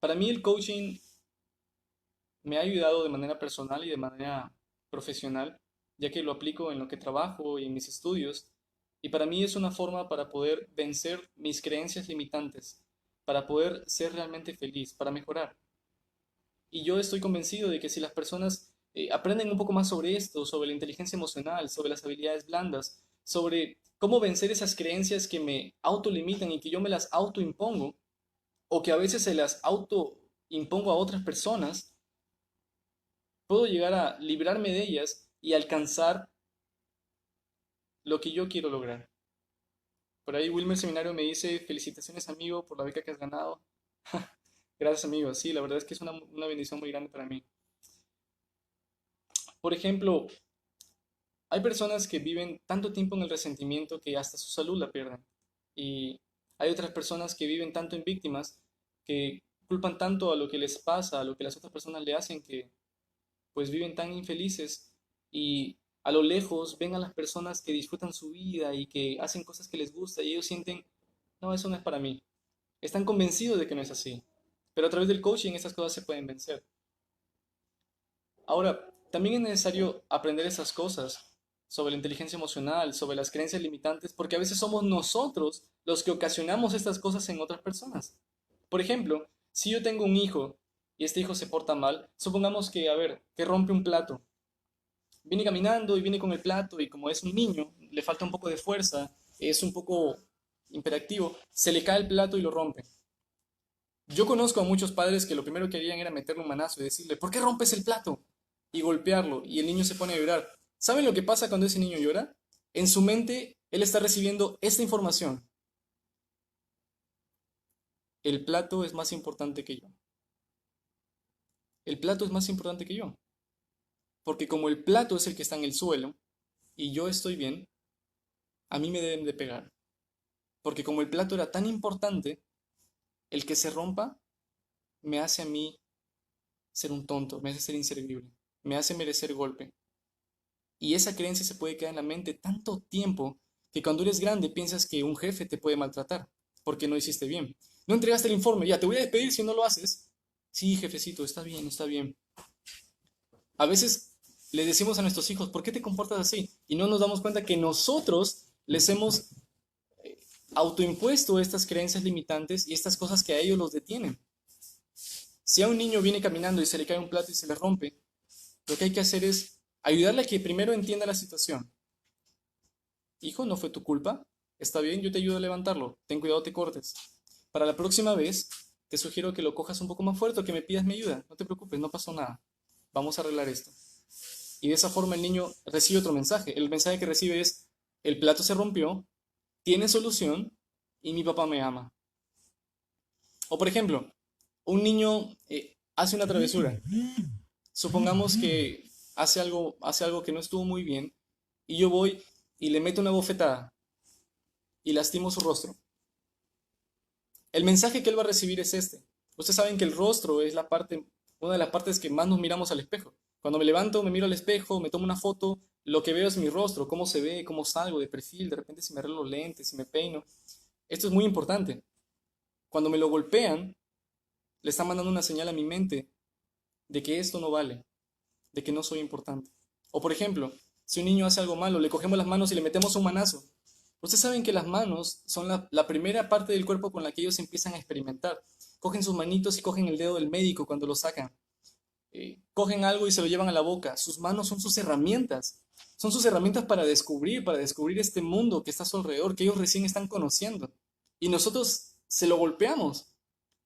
Para mí el coaching me ha ayudado de manera personal y de manera profesional, ya que lo aplico en lo que trabajo y en mis estudios, y para mí es una forma para poder vencer mis creencias limitantes, para poder ser realmente feliz, para mejorar. Y yo estoy convencido de que si las personas aprenden un poco más sobre esto, sobre la inteligencia emocional, sobre las habilidades blandas, sobre cómo vencer esas creencias que me autolimitan y que yo me las autoimpongo, o que a veces se las autoimpongo a otras personas, puedo llegar a librarme de ellas y alcanzar lo que yo quiero lograr. Por ahí Wilmer Seminario me dice, felicitaciones amigo por la beca que has ganado. Gracias amigo, sí, la verdad es que es una bendición muy grande para mí. Por ejemplo, hay personas que viven tanto tiempo en el resentimiento que hasta su salud la pierden. Y hay otras personas que viven tanto en víctimas que culpan tanto a lo que les pasa, a lo que las otras personas le hacen, que pues viven tan infelices y a lo lejos ven a las personas que disfrutan su vida y que hacen cosas que les gusta y ellos sienten, no, eso no es para mí. Están convencidos de que no es así. Pero a través del coaching estas cosas se pueden vencer. Ahora, también es necesario aprender esas cosas sobre la inteligencia emocional, sobre las creencias limitantes, porque a veces somos nosotros los que ocasionamos estas cosas en otras personas. Por ejemplo, si yo tengo un hijo y este hijo se porta mal, supongamos que, a ver, que rompe un plato. Viene caminando y viene con el plato y como es un niño, le falta un poco de fuerza, es un poco imperactivo, se le cae el plato y lo rompe. Yo conozco a muchos padres que lo primero que harían era meterle un manazo y decirle, ¿por qué rompes el plato? Y golpearlo, y el niño se pone a llorar. ¿Saben lo que pasa cuando ese niño llora? En su mente, él está recibiendo esta información. El plato es más importante que yo. El plato es más importante que yo. Porque como el plato es el que está en el suelo y yo estoy bien, a mí me deben de pegar. Porque como el plato era tan importante, el que se rompa me hace a mí ser un tonto, me hace ser inservible, me hace merecer golpe. Y esa creencia se puede quedar en la mente tanto tiempo que cuando eres grande piensas que un jefe te puede maltratar porque no hiciste bien. No entregaste el informe, ya te voy a despedir si no lo haces. Sí, jefecito, está bien, está bien. A veces le decimos a nuestros hijos, ¿por qué te comportas así? Y no nos damos cuenta que nosotros les hemos autoimpuesto estas creencias limitantes y estas cosas que a ellos los detienen. Si a un niño viene caminando y se le cae un plato y se le rompe, lo que hay que hacer es ayudarle a que primero entienda la situación. Hijo, no fue tu culpa. Está bien, yo te ayudo a levantarlo. Ten cuidado, te cortes. Para la próxima vez, te sugiero que lo cojas un poco más fuerte o que me pidas mi ayuda. No te preocupes, no pasó nada. Vamos a arreglar esto. Y de esa forma el niño recibe otro mensaje. El mensaje que recibe es, el plato se rompió, tiene solución y mi papá me ama. O por ejemplo, un niño hace una travesura. Supongamos que hace algo que no estuvo muy bien y yo voy y le meto una bofetada y lastimo su rostro. El mensaje que él va a recibir es este. Ustedes saben que el rostro es una de las partes que más nos miramos al espejo. Cuando me levanto, me miro al espejo, me tomo una foto, lo que veo es mi rostro, cómo se ve, cómo salgo de perfil, de repente si me arreglo los lentes, si me peino. Esto es muy importante. Cuando me lo golpean, le está mandando una señal a mi mente de que esto no vale, de que no soy importante. O por ejemplo, si un niño hace algo malo, le cogemos las manos y le metemos un manazo. Ustedes saben que las manos son la primera parte del cuerpo con la que ellos empiezan a experimentar. Cogen sus manitos y cogen el dedo del médico cuando lo sacan. Cogen algo y se lo llevan a la boca. Sus manos son sus herramientas. Son sus herramientas para descubrir este mundo que está a su alrededor, que ellos recién están conociendo. Y nosotros se lo golpeamos.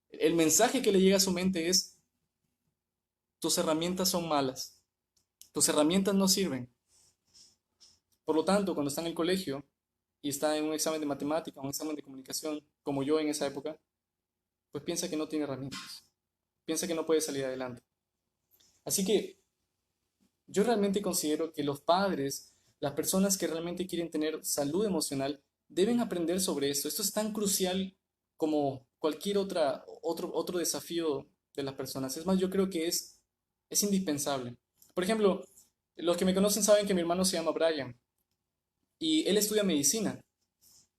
El mensaje que le llega a su mente es, tus herramientas son malas. Tus herramientas no sirven. Por lo tanto, cuando está en el colegio y está en un examen de matemática, un examen de comunicación, como yo en esa época, pues piensa que no tiene herramientas. Piensa que no puede salir adelante. Así que yo realmente considero que los padres, las personas que realmente quieren tener salud emocional, deben aprender sobre esto. Esto es tan crucial como cualquier otro desafío de las personas. Es más, yo creo que es indispensable. Por ejemplo, los que me conocen saben que mi hermano se llama Brian y él estudia medicina.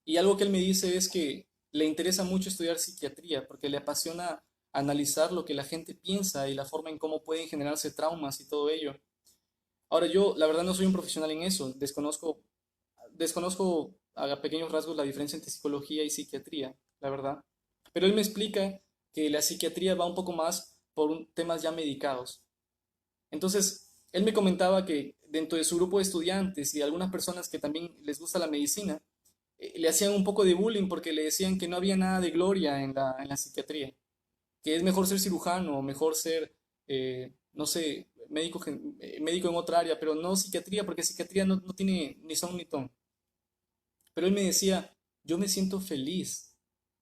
Y algo que él me dice es que le interesa mucho estudiar psiquiatría porque le apasiona analizar lo que la gente piensa y la forma en cómo pueden generarse traumas y todo ello. Ahora yo, la verdad, no soy un profesional en eso, desconozco a pequeños rasgos la diferencia entre psicología y psiquiatría, la verdad. Pero él me explica que la psiquiatría va un poco más por temas ya medicados. Entonces, él me comentaba que dentro de su grupo de estudiantes y algunas personas que también les gusta la medicina, le hacían un poco de bullying porque le decían que no había nada de gloria en la psiquiatría, que es mejor ser cirujano, mejor ser, no sé, médico en otra área, pero no psiquiatría, porque psiquiatría no tiene ni son ni ton. Pero él me decía, yo me siento feliz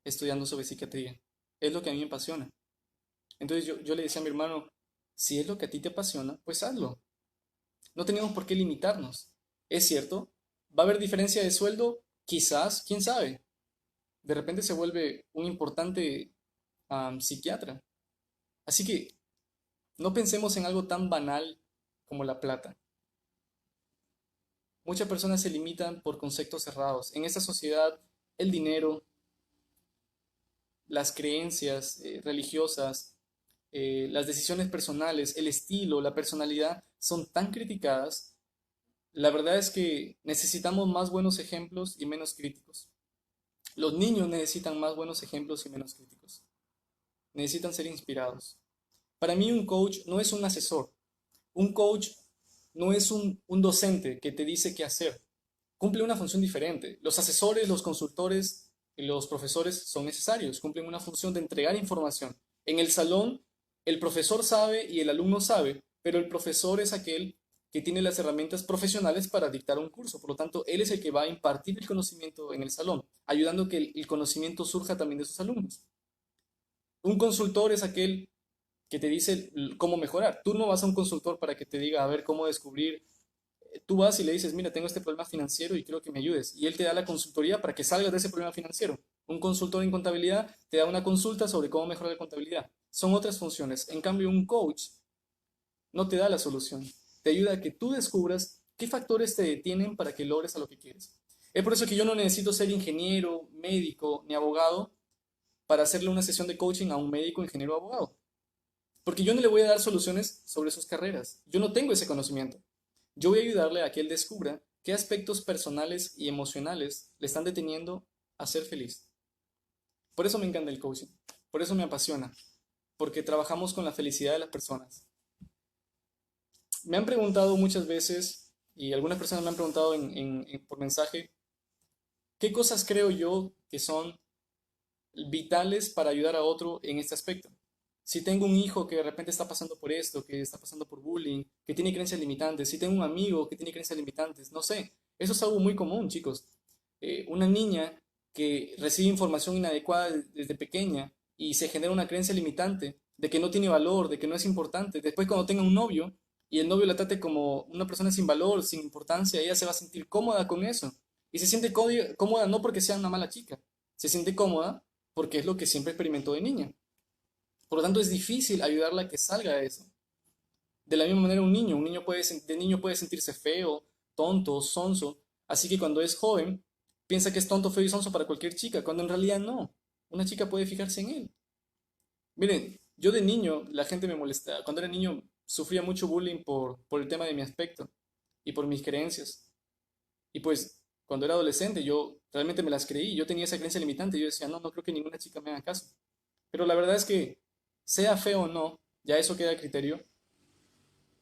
estudiando sobre psiquiatría, es lo que a mí me apasiona. Entonces yo le decía a mi hermano, si es lo que a ti te apasiona, pues hazlo. No tenemos por qué limitarnos. Es cierto, va a haber diferencia de sueldo, quizás, quién sabe. De repente se vuelve un importante psiquiatra. Así que no pensemos en algo tan banal como la plata. Muchas personas se limitan por conceptos cerrados. En esta sociedad, el dinero, las creencias religiosas, las decisiones personales, el estilo, la personalidad son tan criticadas. La verdad es que necesitamos más buenos ejemplos y menos críticos. Los niños necesitan más buenos ejemplos y menos críticos. Necesitan ser inspirados. Para mí un coach no es un asesor. Un coach no es un docente que te dice qué hacer. Cumple una función diferente. Los asesores, los consultores y los profesores son necesarios. Cumplen una función de entregar información. En el salón, el profesor sabe y el alumno sabe, pero el profesor es aquel que tiene las herramientas profesionales para dictar un curso. Por lo tanto, él es el que va a impartir el conocimiento en el salón, ayudando a que el conocimiento surja también de sus alumnos. Un consultor es aquel que te dice cómo mejorar. Tú no vas a un consultor para que te diga, a ver, cómo descubrir. Tú vas y le dices, mira, tengo este problema financiero y quiero que me ayudes. Y él te da la consultoría para que salgas de ese problema financiero. Un consultor en contabilidad te da una consulta sobre cómo mejorar la contabilidad. Son otras funciones. En cambio, un coach no te da la solución. Te ayuda a que tú descubras qué factores te detienen para que logres a lo que quieres. Es por eso que yo no necesito ser ingeniero, médico ni abogado para hacerle una sesión de coaching a un médico, ingeniero o abogado. Porque yo no le voy a dar soluciones sobre sus carreras. Yo no tengo ese conocimiento. Yo voy a ayudarle a que él descubra qué aspectos personales y emocionales le están deteniendo a ser feliz. Por eso me encanta el coaching. Por eso me apasiona. Porque trabajamos con la felicidad de las personas. Me han preguntado muchas veces, y algunas personas me han preguntado por mensaje, ¿qué cosas creo yo que son vitales para ayudar a otro en este aspecto? Si tengo un hijo que de repente está pasando por esto, que está pasando por bullying, que tiene creencias limitantes, si tengo un amigo que tiene creencias limitantes, no sé, eso es algo muy común, chicos. Una niña que recibe información inadecuada desde pequeña y se genera una creencia limitante de que no tiene valor, de que no es importante. Después cuando tenga un novio y el novio la trate como una persona sin valor, sin importancia, ella se va a sentir cómoda con eso. Y se siente cómoda no porque sea una mala chica, se siente cómoda porque es lo que siempre experimentó de niña. Por lo tanto, es difícil ayudarla a que salga de eso. De la misma manera, un niño de niño puede sentirse feo, tonto, sonso, así que cuando es joven, piensa que es tonto, feo y sonso para cualquier chica, cuando en realidad no. Una chica puede fijarse en él. Miren, yo de niño, la gente me molestaba. Cuando era niño, sufría mucho bullying por el tema de mi aspecto y por mis creencias. Y pues, cuando era adolescente, yo realmente me las creí. Yo tenía esa creencia limitante. Yo decía, no, no creo que ninguna chica me haga caso. Pero la verdad es que, sea feo o no, ya eso queda a criterio.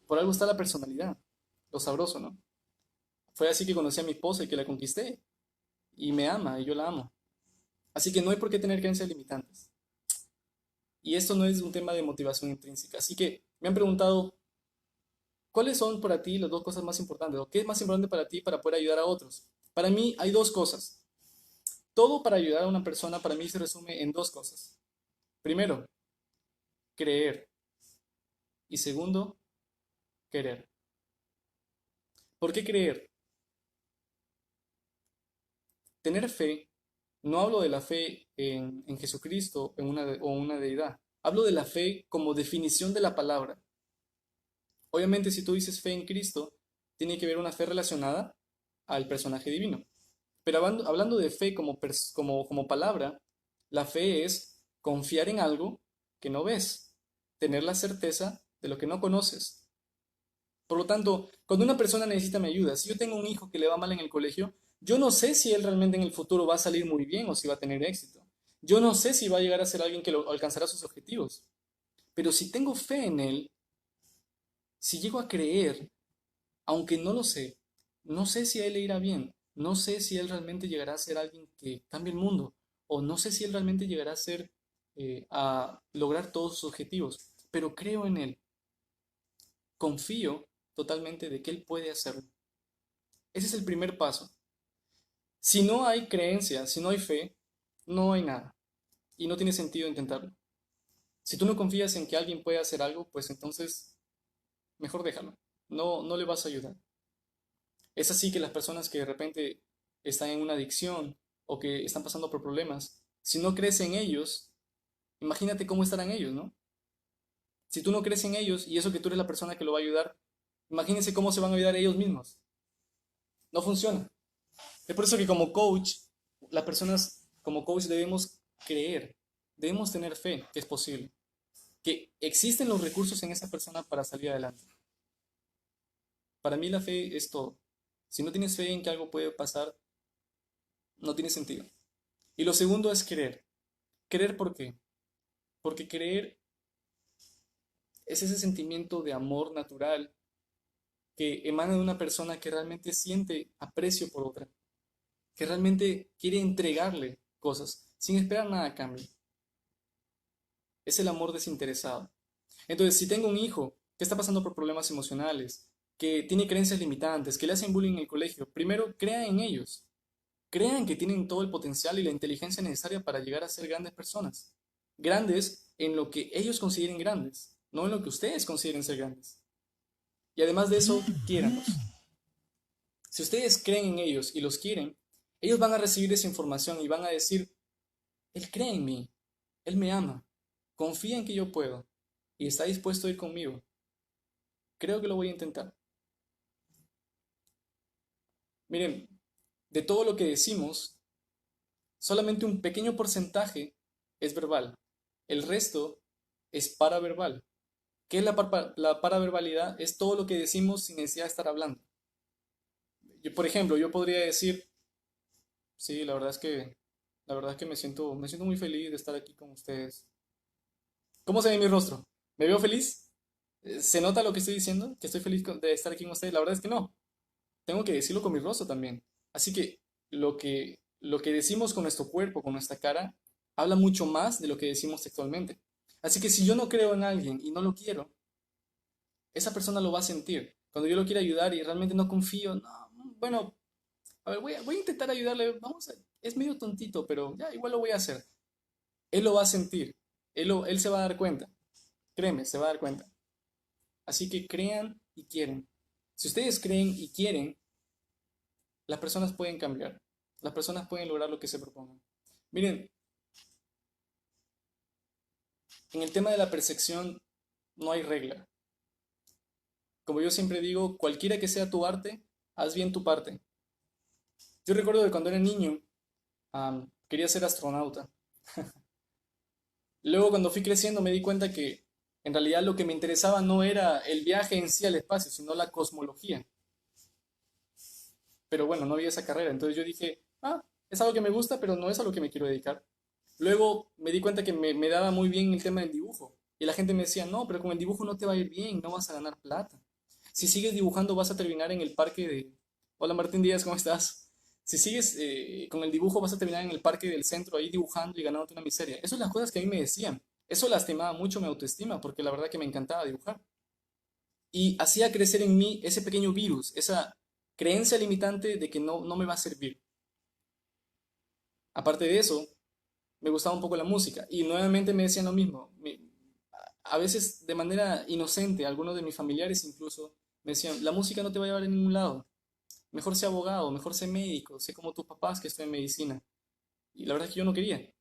Por algo está la personalidad. Lo sabroso, ¿no? Fue así que conocí a mi esposa y que la conquisté. Y me ama y yo la amo. Así que no hay por qué tener creencias limitantes. Y esto no es un tema de motivación intrínseca. Así que me han preguntado, ¿cuáles son para ti las dos cosas más importantes? ¿O qué es más importante para ti para poder ayudar a otros? Para mí hay dos cosas. Todo para ayudar a una persona para mí se resume en dos cosas. Primero, creer. Y segundo, querer. ¿Por qué creer? Tener fe, no hablo de la fe en Jesucristo o una deidad. Hablo de la fe como definición de la palabra. Obviamente, si tú dices fe en Cristo, tiene que ver una fe relacionada al personaje divino. Pero hablando de fe como palabra, la fe es confiar en algo que no ves, tener la certeza de lo que no conoces. Por lo tanto, cuando una persona necesita mi ayuda, si yo tengo un hijo que le va mal en el colegio, yo no sé si él realmente en el futuro va a salir muy bien o si va a tener éxito. Yo no sé si va a llegar a ser alguien que alcanzará sus objetivos. Pero si tengo fe en él, si llego a creer, aunque no lo sé, no sé si a él le irá bien, no sé si él realmente llegará a ser alguien que cambie el mundo, o no sé si él realmente llegará a lograr todos sus objetivos, pero creo en él, confío totalmente de que él puede hacerlo. Ese es el primer paso. Si no hay creencia, si no hay fe, no hay nada, y no tiene sentido intentarlo. Si tú no confías en que alguien puede hacer algo, pues entonces mejor déjalo. No, no le vas a ayudar. Es así que las personas que de repente están en una adicción o que están pasando por problemas, si no crees en ellos, imagínate cómo estarán ellos, ¿no? Si tú no crees en ellos y eso que tú eres la persona que lo va a ayudar, imagínense cómo se van a ayudar ellos mismos. No funciona. Es por eso que como coach, las personas como coach debemos creer, debemos tener fe que es posible, que existen los recursos en esa persona para salir adelante. Para mí la fe es todo. Si no tienes fe en que algo puede pasar, no tiene sentido. Y lo segundo es creer. ¿Creer por qué? Porque creer es ese sentimiento de amor natural que emana de una persona que realmente siente aprecio por otra, que realmente quiere entregarle cosas sin esperar nada a cambio. Es el amor desinteresado. Entonces, si tengo un hijo que está pasando por problemas emocionales, que tiene creencias limitantes, que le hacen bullying en el colegio, primero crean en ellos. Crean que tienen todo el potencial y la inteligencia necesaria para llegar a ser grandes personas. Grandes en lo que ellos consideren grandes, no en lo que ustedes consideren ser grandes. Y además de eso, quiéranlos. Si ustedes creen en ellos y los quieren, ellos van a recibir esa información y van a decir, Él cree en mí, Él me ama, confía en que yo puedo y está dispuesto a ir conmigo. Creo que lo voy a intentar. Miren, de todo lo que decimos, solamente un pequeño porcentaje es verbal. El resto es paraverbal. ¿Qué es la paraverbalidad? Es todo lo que decimos sin necesidad de estar hablando. Yo, por ejemplo, yo podría decir, sí, la verdad es que me siento muy feliz de estar aquí con ustedes. ¿Cómo se ve mi rostro? ¿Me veo feliz? ¿Se nota lo que estoy diciendo? ¿Que estoy feliz de estar aquí con ustedes? La verdad es que no. Tengo que decirlo con mi rostro también. Así que lo que decimos con nuestro cuerpo, con nuestra cara, habla mucho más de lo que decimos textualmente. Así que si yo no creo en alguien y no lo quiero, esa persona lo va a sentir. Cuando yo lo quiero ayudar y realmente no confío, no, bueno, a ver, voy a intentar ayudarle, es medio tontito, pero ya, igual lo voy a hacer. Él lo va a sentir, él se va a dar cuenta, créeme, se va a dar cuenta. Así que crean y quieren. Si ustedes creen y quieren, las personas pueden cambiar, las personas pueden lograr lo que se propongan. Miren, en el tema de la percepción no hay regla. Como yo siempre digo, cualquiera que sea tu arte, haz bien tu parte. Yo recuerdo que cuando era niño, quería ser astronauta. Luego, cuando fui creciendo, me di cuenta que en realidad lo que me interesaba no era el viaje en sí al espacio, sino la cosmología. Pero bueno, no había esa carrera. Entonces yo dije, es algo que me gusta, pero no es a lo que me quiero dedicar. Luego me di cuenta que me daba muy bien el tema del dibujo. Y la gente me decía, no, pero con el dibujo no te va a ir bien, no vas a ganar plata. Si sigues dibujando vas a terminar en el parque de... Hola Martín Díaz, ¿cómo estás? Si sigues con el dibujo vas a terminar en el parque del centro ahí dibujando y ganándote una miseria. Esas son las cosas que a mí me decían. Eso lastimaba mucho mi autoestima porque la verdad que me encantaba dibujar. Y hacía crecer en mí ese pequeño virus, esa creencia limitante de que no me va a servir. Aparte de eso, me gustaba un poco la música y nuevamente me decían lo mismo. A veces de manera inocente, algunos de mis familiares incluso me decían, la música no te va a llevar a ningún lado. Mejor sé abogado, mejor sé médico, sé como tus papás que estoy en medicina. Y la verdad es que yo no quería,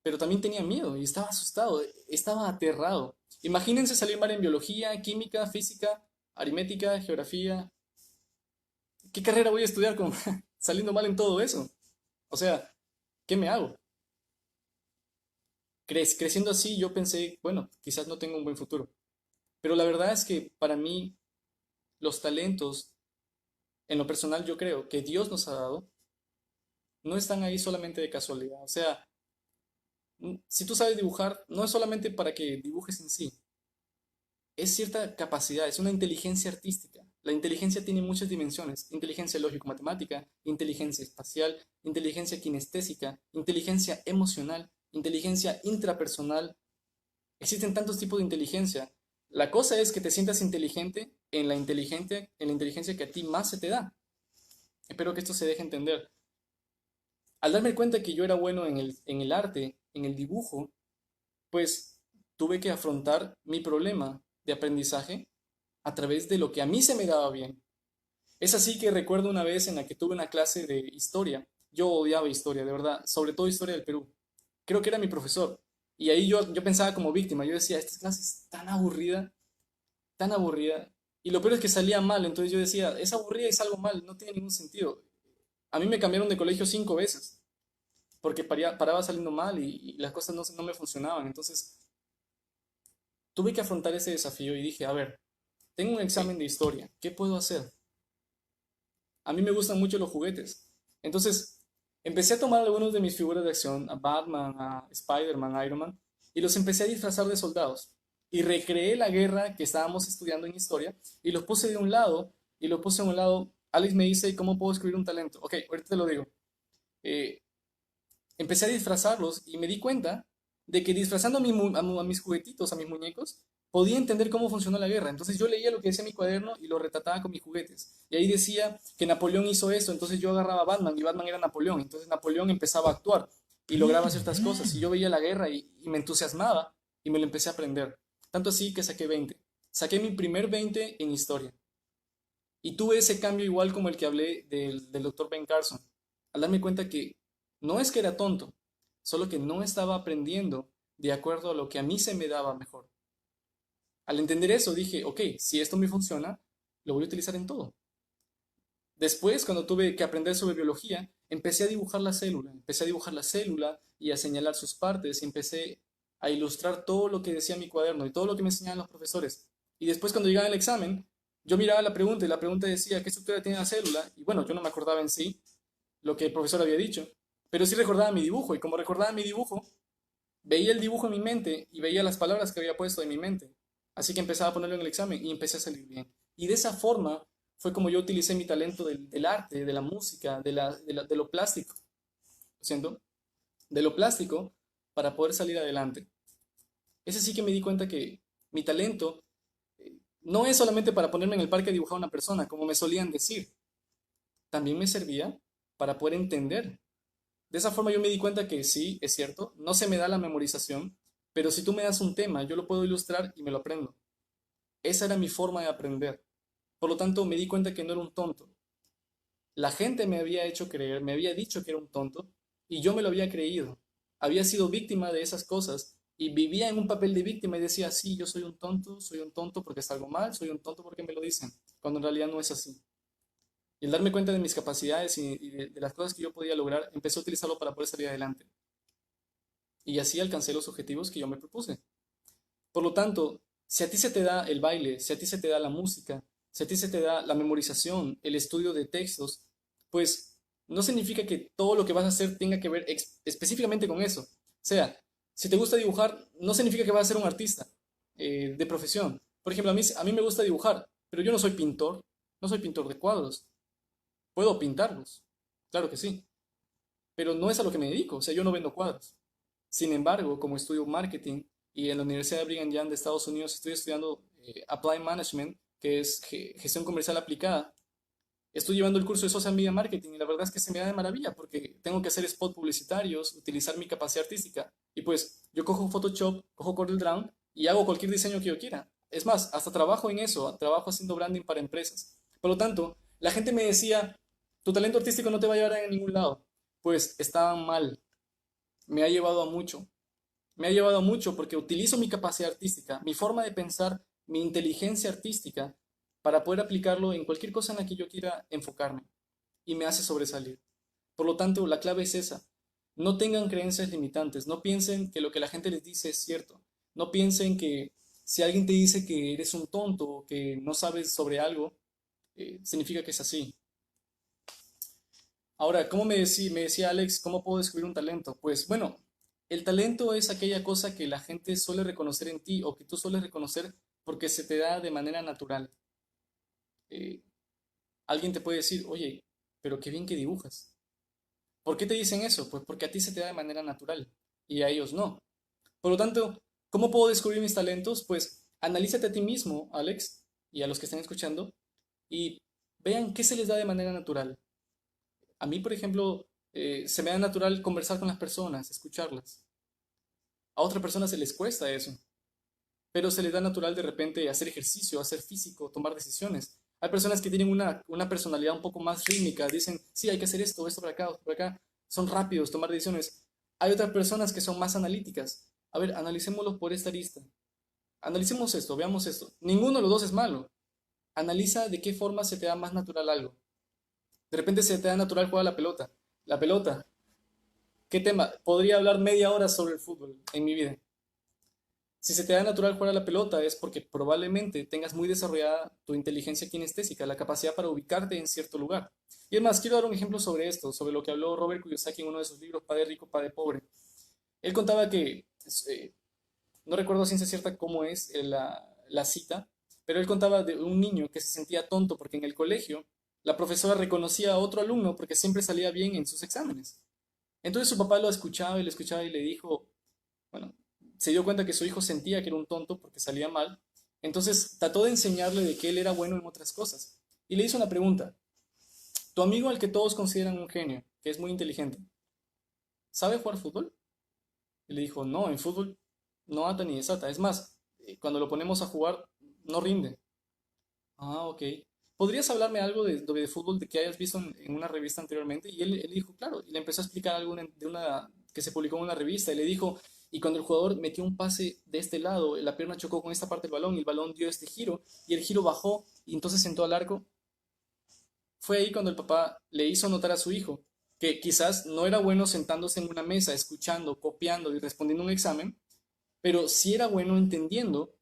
pero también tenía miedo y estaba asustado, estaba aterrado. Imagínense salir mal en biología, química, física, aritmética, geografía. ¿Qué carrera voy a estudiar con saliendo mal en todo eso? O sea, ¿qué me hago? Creciendo así, yo pensé, bueno, quizás no tengo un buen futuro. Pero la verdad es que para mí, los talentos, en lo personal, yo creo que Dios nos ha dado, no están ahí solamente de casualidad. O sea, si tú sabes dibujar, no es solamente para que dibujes en sí, es cierta capacidad, es una inteligencia artística. La inteligencia tiene muchas dimensiones: inteligencia lógico-matemática, inteligencia espacial, inteligencia kinestésica, inteligencia emocional, inteligencia intrapersonal. Existen tantos tipos de inteligencia. La cosa es que te sientas inteligente en la inteligencia que a ti más se te da. Espero que esto se deje entender. Al darme cuenta que yo era bueno en el arte, en el dibujo, pues tuve que afrontar mi problema de aprendizaje a través de lo que a mí se me daba bien. Es así que recuerdo una vez en la que tuve una clase de historia. Yo odiaba historia, de verdad, sobre todo historia del Perú. Creo que era mi profesor. Y ahí yo pensaba como víctima. Yo decía, esta clase es tan aburrida, tan aburrida. Y lo peor es que salía mal. Entonces yo decía, es aburrida y salgo mal, no tiene ningún sentido. A mí me cambiaron de colegio 5 veces porque paraba saliendo mal y las cosas no me funcionaban. Entonces tuve que afrontar ese desafío y dije, a ver, tengo un examen de historia, ¿qué puedo hacer? A mí me gustan mucho los juguetes. Entonces, empecé a tomar algunos de mis figuras de acción, a Batman, a Spider-Man, a Iron Man, y los empecé a disfrazar de soldados. Y recreé la guerra que estábamos estudiando en historia y los puse de un lado y los puse a un lado. Alex me dice, ¿cómo puedo escribir un talento? Ok, ahorita te lo digo. Eh, Empecé a disfrazarlos y me di cuenta de que disfrazando a mis juguetitos, a mis muñecos, podía entender cómo funcionó la guerra. Entonces yo leía lo que decía mi cuaderno y lo retrataba con mis juguetes. Y ahí decía que Napoleón hizo esto, entonces yo agarraba a Batman y Batman era Napoleón. Entonces Napoleón empezaba a actuar y lograba ciertas cosas. Y yo veía la guerra y me entusiasmaba y me lo empecé a aprender. Tanto así que saqué 20. Saqué mi primer 20 en historia. Y tuve ese cambio igual como el que hablé del doctor Ben Carson. Al darme cuenta que no es que era tonto, solo que no estaba aprendiendo de acuerdo a lo que a mí se me daba mejor. Al entender eso dije, ok, si esto me funciona, lo voy a utilizar en todo. Después, cuando tuve que aprender sobre biología, empecé a dibujar la célula y a señalar sus partes y empecé a ilustrar todo lo que decía mi cuaderno y todo lo que me enseñaban los profesores. Y después, cuando llegaba el examen, yo miraba la pregunta y la pregunta decía, ¿qué estructura tiene la célula? Y bueno, yo no me acordaba en sí lo que el profesor había dicho, pero sí recordaba mi dibujo y como recordaba mi dibujo, veía el dibujo en mi mente y veía las palabras que había puesto en mi mente. Así que empezaba a ponerlo en el examen y empecé a salir bien. Y de esa forma fue como yo utilicé mi talento del arte, de la música, de lo plástico, ¿siento? De lo plástico para poder salir adelante. Es así que me di cuenta que mi talento no es solamente para ponerme en el parque a dibujar a una persona, como me solían decir. también me servía para poder entender. De esa forma yo me di cuenta que sí, es cierto, no se me da la memorización, pero si tú me das un tema, yo lo puedo ilustrar y me lo aprendo. Esa era mi forma de aprender. Por lo tanto, me di cuenta que no era un tonto. La gente me había hecho creer, me había dicho que era un tonto y yo me lo había creído. Había sido víctima de esas cosas y vivía en un papel de víctima y decía, sí, yo soy un tonto porque salgo mal, soy un tonto porque me lo dicen, cuando en realidad no es así. Y el darme cuenta de mis capacidades y de las cosas que yo podía lograr, empecé a utilizarlo para poder salir adelante. Y así alcancé los objetivos que yo me propuse. Por lo tanto, si a ti se te da el baile, si a ti se te da la música, si a ti se te da la memorización, el estudio de textos, pues no significa que todo lo que vas a hacer tenga que ver específicamente con eso. O sea, si te gusta dibujar, no significa que vas a ser un artista de profesión. Por ejemplo, a mí me gusta dibujar, pero yo no soy pintor, no soy pintor de cuadros. Puedo pintarlos, claro que sí, pero no es a lo que me dedico, o sea, yo no vendo cuadros. Sin embargo, como estudio marketing y en la Universidad de Brigham Young de Estados Unidos estoy estudiando Applied Management, que es gestión comercial aplicada, estoy llevando el curso de Social Media Marketing y la verdad es que se me da de maravilla porque tengo que hacer spots publicitarios, utilizar mi capacidad artística y pues yo cojo Photoshop, cojo CorelDRAW y hago cualquier diseño que yo quiera. Es más, hasta trabajo en eso, trabajo haciendo branding para empresas. Por lo tanto, la gente me decía, tu talento artístico no te va a llevar a ningún lado. Pues estaban mal, me ha llevado a mucho. Me ha llevado a mucho porque utilizo mi capacidad artística, mi forma de pensar, mi inteligencia artística para poder aplicarlo en cualquier cosa en la que yo quiera enfocarme y me hace sobresalir. Por lo tanto, la clave es esa. No tengan creencias limitantes, no piensen que lo que la gente les dice es cierto, no piensen que si alguien te dice que eres un tonto o que no sabes sobre algo, significa que es así. Ahora, me decía Alex, ¿cómo puedo descubrir un talento? Pues bueno, el talento es aquella cosa que la gente suele reconocer en ti o que tú sueles reconocer porque se te da de manera natural. Eh, Alguien te puede decir, oye, pero qué bien que dibujas. ¿Por qué te dicen eso? Pues porque a ti se te da de manera natural y a ellos no. Por lo tanto, ¿cómo puedo descubrir mis talentos? Pues analízate a ti mismo, Alex, y a los que estén escuchando, y vean qué se les da de manera natural. A mí, por ejemplo, se me da natural conversar con las personas, escucharlas. A otras personas se les cuesta eso, pero se les da natural de repente hacer ejercicio, hacer físico, tomar decisiones. Hay personas que tienen una personalidad un poco más rítmica, dicen, sí, hay que hacer esto para acá, esto para acá. Son rápidos, tomar decisiones. Hay otras personas que son más analíticas. A ver, analicémoslo por esta lista. Analicemos esto, veamos esto. Ninguno de los dos es malo. Analiza de qué forma se te da más natural algo. De repente se te da natural jugar a la pelota. La pelota. ¿Qué tema? Podría hablar media hora sobre el fútbol en mi vida. Si se te da natural jugar a la pelota es porque probablemente tengas muy desarrollada tu inteligencia kinestésica, la capacidad para ubicarte en cierto lugar. Y es más, quiero dar un ejemplo sobre esto, sobre lo que habló Robert Kiyosaki en uno de sus libros, Padre Rico, Padre Pobre. Él contaba que, no recuerdo a ciencia cierta cómo es la cita, pero él contaba de un niño que se sentía tonto porque en el colegio la profesora reconocía a otro alumno porque siempre salía bien en sus exámenes. Entonces su papá lo escuchaba y le dijo, bueno, se dio cuenta que su hijo sentía que era un tonto porque salía mal, entonces trató de enseñarle de que él era bueno en otras cosas. Y le hizo una pregunta, tu amigo al que todos consideran un genio, que es muy inteligente, ¿sabe jugar fútbol? Y le dijo, no, en fútbol no ata ni desata. Es más, cuando lo ponemos a jugar, no rinde. Ah, ok. ¿Podrías hablarme algo de fútbol de que hayas visto en una revista anteriormente? Y él dijo, claro, y le empezó a explicar algo de una que se publicó en una revista y le dijo, y cuando el jugador metió un pase de este lado, la pierna chocó con esta parte del balón y el balón dio este giro y el giro bajó y entonces sentó al arco. Fue ahí cuando el papá le hizo notar a su hijo que quizás no era bueno sentándose en una mesa, escuchando, copiando y respondiendo un examen, pero sí era bueno entendiendo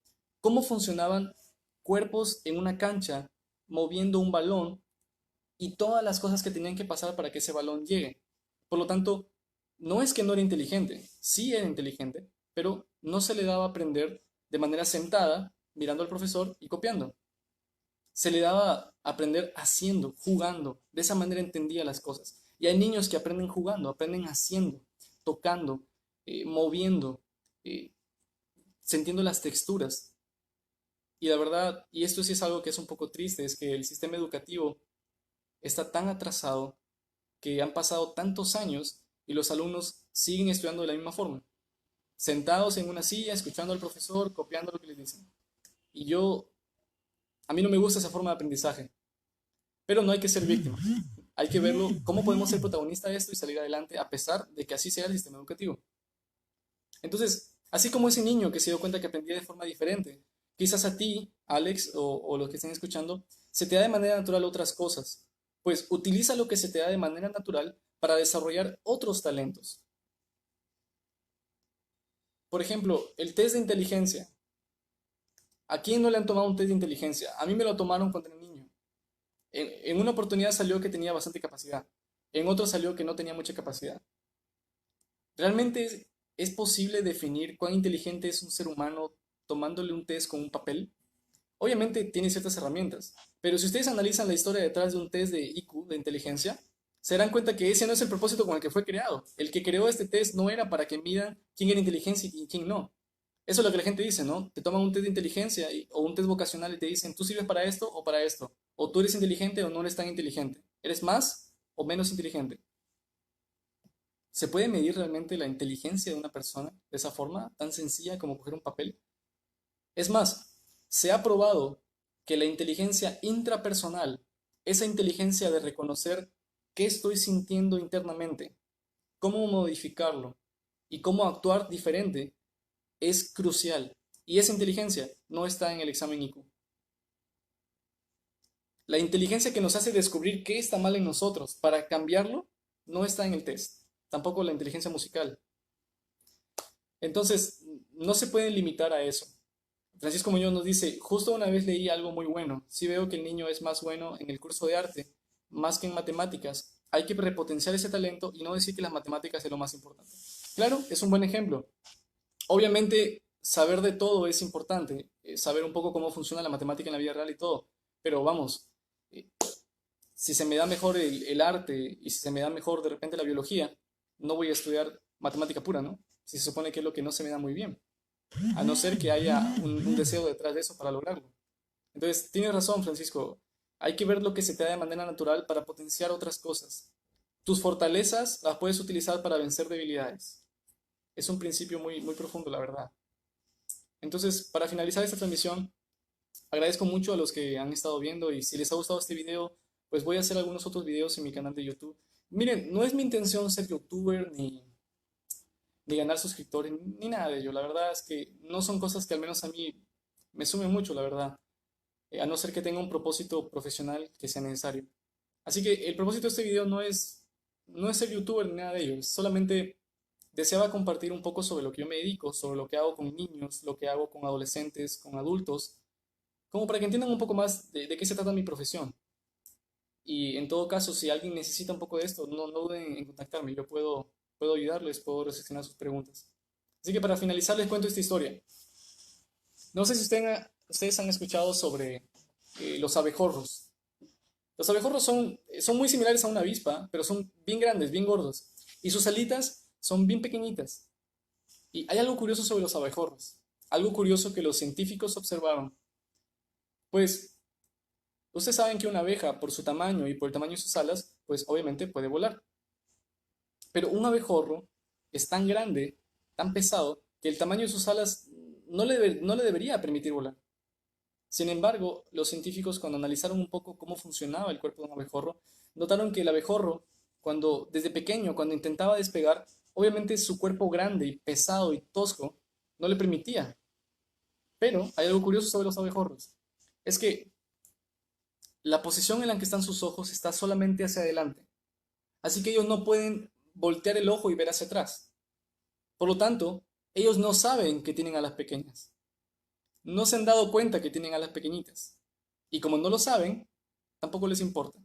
cómo funcionaban cuerpos en una cancha, moviendo un balón y todas las cosas que tenían que pasar para que ese balón llegue. Por lo tanto, no es que no era inteligente, sí era inteligente, pero no se le daba a aprender de manera sentada, mirando al profesor y copiando. Se le daba a aprender haciendo, jugando. De esa manera entendía las cosas. Y hay niños que aprenden jugando, aprenden haciendo, tocando, moviendo, eh, sintiendo las texturas. Y la verdad, y esto sí es algo que es un poco triste, es que el sistema educativo está tan atrasado que han pasado tantos años y los alumnos siguen estudiando de la misma forma, sentados en una silla, escuchando al profesor, copiando lo que les dicen. Y a mí no me gusta esa forma de aprendizaje, pero no hay que ser víctima. Hay que verlo, cómo podemos ser protagonistas de esto y salir adelante a pesar de que así sea el sistema educativo. Entonces, así como ese niño que se dio cuenta que aprendía de forma diferente, quizás a ti, Alex, o los que estén escuchando, se te da de manera natural otras cosas. Pues utiliza lo que se te da de manera natural para desarrollar otros talentos. Por ejemplo, el test de inteligencia. ¿A quién no le han tomado un test de inteligencia? A mí me lo tomaron cuando era niño. En una oportunidad salió que tenía bastante capacidad. En otra salió que no tenía mucha capacidad. ¿Realmente es posible definir cuán inteligente es un ser humano tomándole un test con un papel? Obviamente tiene ciertas herramientas, pero si ustedes analizan la historia detrás de un test de IQ, de inteligencia, se darán cuenta que ese no es el propósito con el que fue creado. El que creó este test no era para que midan quién era inteligente y quién no. Eso es lo que la gente dice, ¿no? Te toman un test de inteligencia o un test vocacional y te dicen, tú sirves para esto o para esto. O tú eres inteligente o no eres tan inteligente. ¿Eres más o menos inteligente? ¿Se puede medir realmente la inteligencia de una persona de esa forma, tan sencilla como coger un papel? Es más, se ha probado que la inteligencia intrapersonal, esa inteligencia de reconocer qué estoy sintiendo internamente, cómo modificarlo y cómo actuar diferente, es crucial. Y esa inteligencia no está en el examen IQ. La inteligencia que nos hace descubrir qué está mal en nosotros para cambiarlo no está en el test. Tampoco la inteligencia musical. Entonces, no se pueden limitar a eso. Francisco Muñoz nos dice, justo una vez leí algo muy bueno. Si veo que el niño es más bueno en el curso de arte, más que en matemáticas, hay que repotenciar ese talento y no decir que las matemáticas es lo más importante. Claro, es un buen ejemplo. Obviamente, saber de todo es importante, saber un poco cómo funciona la matemática en la vida real y todo, pero vamos, eh, si se me da mejor el arte y si se me da mejor de repente la biología, no voy a estudiar matemática pura, ¿no? Si se supone que es lo que no se me da muy bien, a no ser que haya un deseo detrás de eso para lograrlo. Entonces, tienes razón, Francisco, hay que ver lo que se te da de manera natural para potenciar otras cosas. Tus fortalezas las puedes utilizar para vencer debilidades. Es un principio muy, muy profundo, la verdad. Entonces, para finalizar esta transmisión, agradezco mucho a los que han estado viendo y si les ha gustado este video, pues voy a hacer algunos otros videos en mi canal de YouTube. Miren, no es mi intención ser youtuber ni ganar suscriptores ni nada de ello. La verdad es que no son cosas que al menos a mí me sumen mucho, la verdad. A no ser que tenga un propósito profesional que sea necesario. Así que el propósito de este video no es ser youtuber ni nada de ello. Solamente deseaba compartir un poco sobre lo que yo me dedico, sobre lo que hago con niños, lo que hago con adolescentes, con adultos, como para que entiendan un poco más de qué se trata mi profesión. Y en todo caso, si alguien necesita un poco de esto, no duden en contactarme. Yo puedo ayudarles, puedo recepcionar sus preguntas. Así que para finalizar les cuento esta historia. No sé si ustedes han escuchado sobre los abejorros. Los abejorros son muy similares a una avispa, pero son bien grandes, bien gordos. Y sus alitas son bien pequeñitas. Y hay algo curioso sobre los abejorros. Algo curioso que los científicos observaron. Pues ustedes saben que una abeja, por su tamaño y por el tamaño de sus alas, pues obviamente puede volar. Pero un abejorro es tan grande, tan pesado, que el tamaño de sus alas no le debería permitir volar. Sin embargo, los científicos cuando analizaron un poco cómo funcionaba el cuerpo de un abejorro, notaron que el abejorro, desde pequeño, cuando intentaba despegar, obviamente su cuerpo grande y pesado y tosco no le permitía. Pero hay algo curioso sobre los abejorros. Es que la posición en la que están sus ojos está solamente hacia adelante. Así que ellos no pueden voltear el ojo y ver hacia atrás. Por lo tanto, ellos no saben que tienen alas pequeñas. No se han dado cuenta que tienen alas pequeñitas. Y como no lo saben, tampoco les importa.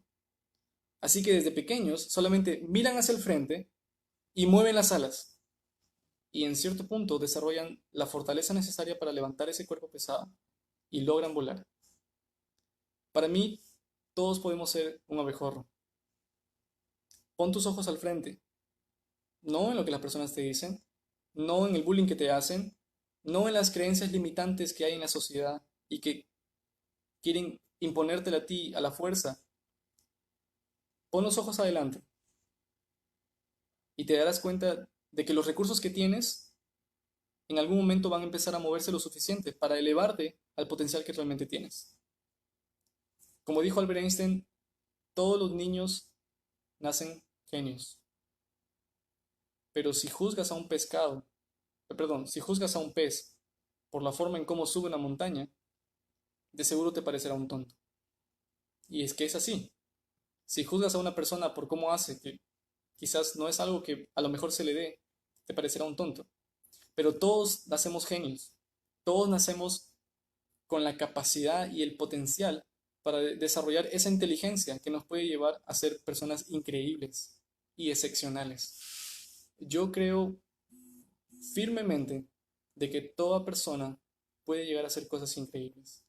Así que desde pequeños solamente miran hacia el frente y mueven las alas. Y en cierto punto desarrollan la fortaleza necesaria para levantar ese cuerpo pesado y logran volar. Para mí, todos podemos ser un abejorro. Pon tus ojos al frente, no en lo que las personas te dicen, no en el bullying que te hacen, no en las creencias limitantes que hay en la sociedad y que quieren imponértela a ti a la fuerza. Pon los ojos adelante y te darás cuenta de que los recursos que tienes en algún momento van a empezar a moverse lo suficiente para elevarte al potencial que realmente tienes. Como dijo Albert Einstein, todos los niños nacen genios, pero si juzgas a un pescado, perdón, si juzgas a un pez por la forma en cómo sube una montaña, de seguro te parecerá un tonto. Y es que es así. Si juzgas a una persona por cómo hace, que quizás no es algo que a lo mejor se le dé, te parecerá un tonto. Pero todos nacemos genios. Todos nacemos con la capacidad y el potencial para desarrollar esa inteligencia que nos puede llevar a ser personas increíbles y excepcionales. Yo creo firmemente de que toda persona puede llegar a hacer cosas increíbles.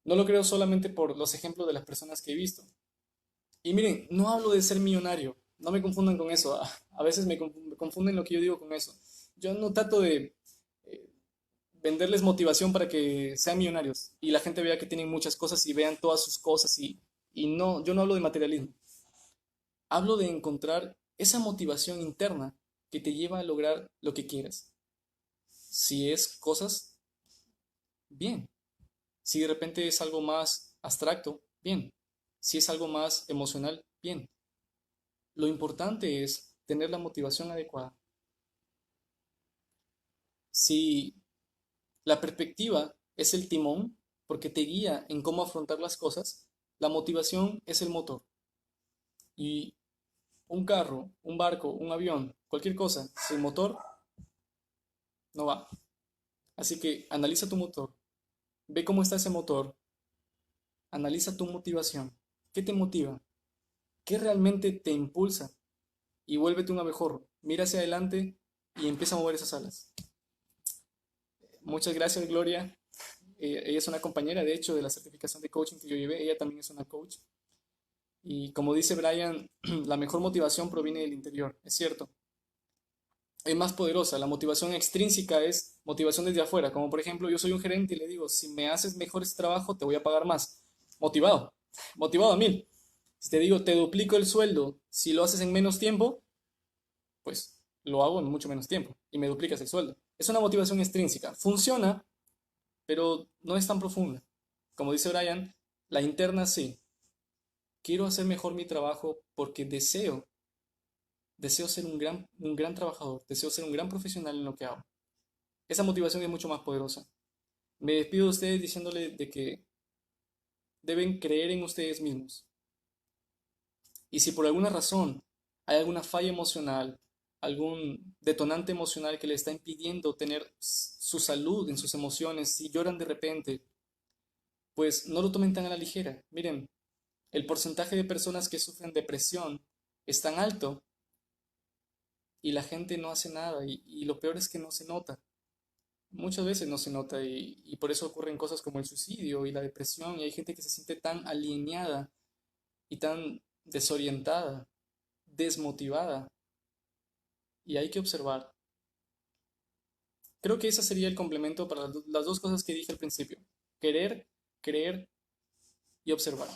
No lo creo solamente por los ejemplos de las personas que he visto. Y miren, no hablo de ser millonario, no me confundan con eso. A veces me confunden lo que yo digo con eso. Yo no trato de eh, venderles motivación para que sean millonarios y la gente vea que tienen muchas cosas y vean todas sus cosas y no, yo no hablo de materialismo. Hablo de encontrar esa motivación interna que te lleva a lograr lo que quieras. Si es cosas, bien. Si de repente es algo más abstracto, bien. Si es algo más emocional, bien. Lo importante es tener la motivación adecuada. Si la perspectiva es el timón, porque te guía en cómo afrontar las cosas, la motivación es el motor. Y un carro, un barco, un avión, cualquier cosa, sin motor, no va. Así que analiza tu motor, ve cómo está ese motor, analiza tu motivación. ¿Qué te motiva? ¿Qué realmente te impulsa? Y vuélvete un abejorro. Mira hacia adelante y empieza a mover esas alas. Muchas gracias, Gloria. Ella es una compañera, de hecho, de la certificación de coaching que yo llevé. Ella también es una coach. Y como dice Brian, la mejor motivación proviene del interior. Es cierto. Es más poderosa. La motivación extrínseca es motivación desde afuera. Como por ejemplo, yo soy un gerente y le digo, si me haces mejor este trabajo, te voy a pagar más. Motivado. Motivado a 1000. Si te digo, te duplico el sueldo, si lo haces en menos tiempo, pues lo hago en mucho menos tiempo y me duplicas el sueldo. Es una motivación extrínseca. Funciona, pero no es tan profunda. Como dice Brian, la interna sí. Quiero hacer mejor mi trabajo porque deseo ser un gran trabajador, deseo ser un gran profesional en lo que hago. Esa motivación es mucho más poderosa. Me despido de ustedes diciéndoles de que deben creer en ustedes mismos. Y si por alguna razón hay alguna falla emocional, algún detonante emocional que le está impidiendo tener su salud en sus emociones, si lloran de repente, pues no lo tomen tan a la ligera. Miren, el porcentaje de personas que sufren depresión es tan alto y la gente no hace nada y lo peor es que no se nota. Muchas veces no se nota y por eso ocurren cosas como el suicidio y la depresión y hay gente que se siente tan alienada y tan desorientada, desmotivada y hay que observar. Creo que ese sería el complemento para las dos cosas que dije al principio. Querer, creer y observar.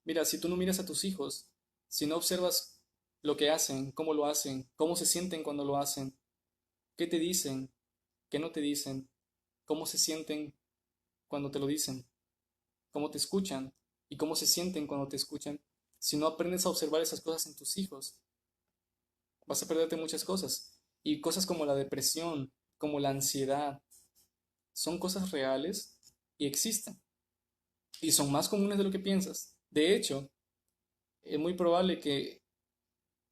Mira, si tú no miras a tus hijos, si no observas lo que hacen, cómo se sienten cuando lo hacen, qué te dicen, qué no te dicen, cómo se sienten cuando te lo dicen, cómo te escuchan y cómo se sienten cuando te escuchan, si no aprendes a observar esas cosas en tus hijos, vas a perderte muchas cosas. Y cosas como la depresión, como la ansiedad, son cosas reales y existen. Y son más comunes de lo que piensas. De hecho, es muy probable que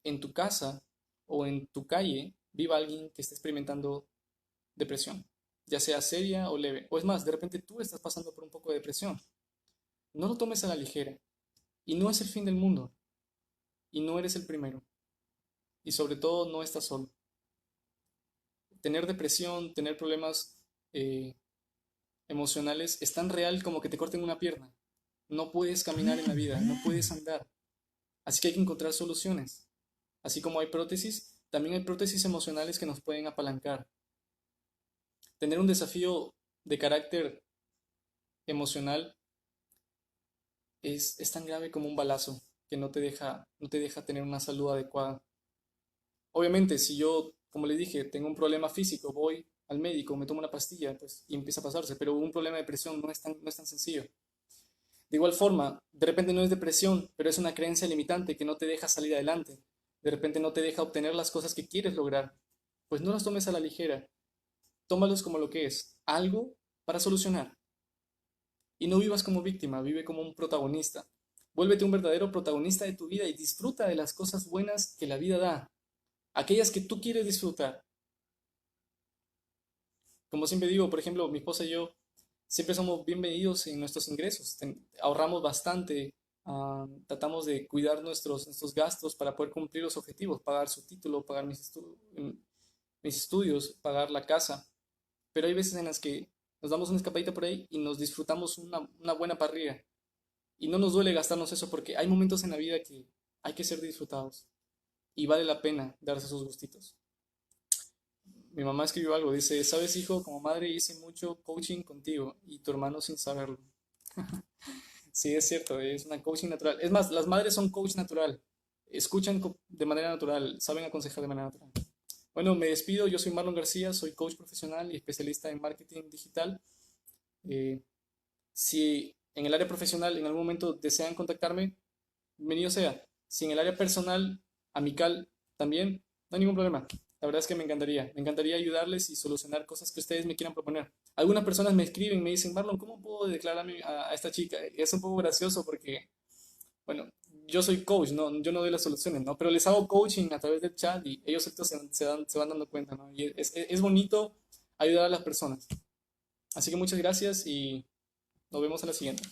en tu casa o en tu calle viva alguien que esté experimentando depresión, ya sea seria o leve. O es más, de repente tú estás pasando por un poco de depresión. No lo tomes a la ligera. Y no es el fin del mundo. Y no eres el primero. Y sobre todo no estás solo. Tener depresión, tener problemas eh, emocionales es tan real como que te corten una pierna. No puedes caminar en la vida, no puedes andar. Así que hay que encontrar soluciones. Así como hay prótesis, también hay prótesis emocionales que nos pueden apalancar. Tener un desafío de carácter emocional es tan grave como un balazo. que no te deja tener una salud adecuada. Obviamente, si yo, como le dije, tengo un problema físico, voy al médico, me tomo una pastilla, pues, y empieza a pasarse, pero un problema de depresión no es tan sencillo. De igual forma, de repente no es depresión, pero es una creencia limitante que no te deja salir adelante. De repente no te deja obtener las cosas que quieres lograr. Pues no las tomes a la ligera. Tómalos como lo que es, algo para solucionar. Y no vivas como víctima, vive como un protagonista. Vuélvete un verdadero protagonista de tu vida y disfruta de las cosas buenas que la vida da, aquellas que tú quieres disfrutar. Como siempre digo, por ejemplo, mi esposa y yo siempre somos bienvenidos en nuestros ingresos. Ahorramos bastante, tratamos de cuidar nuestros gastos para poder cumplir los objetivos, pagar su título, pagar mis estudios, pagar la casa. Pero hay veces en las que nos damos una escapadita por ahí y nos disfrutamos una buena parrilla. Y no nos duele gastarnos eso porque hay momentos en la vida que hay que ser disfrutados y vale la pena darse esos gustitos. Mi mamá escribió algo, dice, sabes hijo, como madre hice mucho coaching contigo y tu hermano sin saberlo. Sí, es cierto, es una coaching natural. Es más, las madres son coach natural. Escuchan de manera natural, saben aconsejar de manera natural. Bueno, me despido, yo soy Marlon García, soy coach profesional y especialista en marketing digital. Eh, si en el área profesional en algún momento desean contactarme, bienvenido sea. Si en el área personal, amical, también, no hay ningún problema. La verdad es que me encantaría ayudarles y solucionar cosas que ustedes me quieran proponer. Algunas personas me escriben, me dicen, Marlon, ¿cómo puedo declararme a esta chica? Es un poco gracioso porque, bueno, yo soy coach, ¿no? Yo no doy las soluciones, ¿no? Pero les hago coaching a través del chat y ellos se van dando cuenta, ¿no? Y es bonito ayudar a las personas. Así que muchas gracias y nos vemos en la siguiente.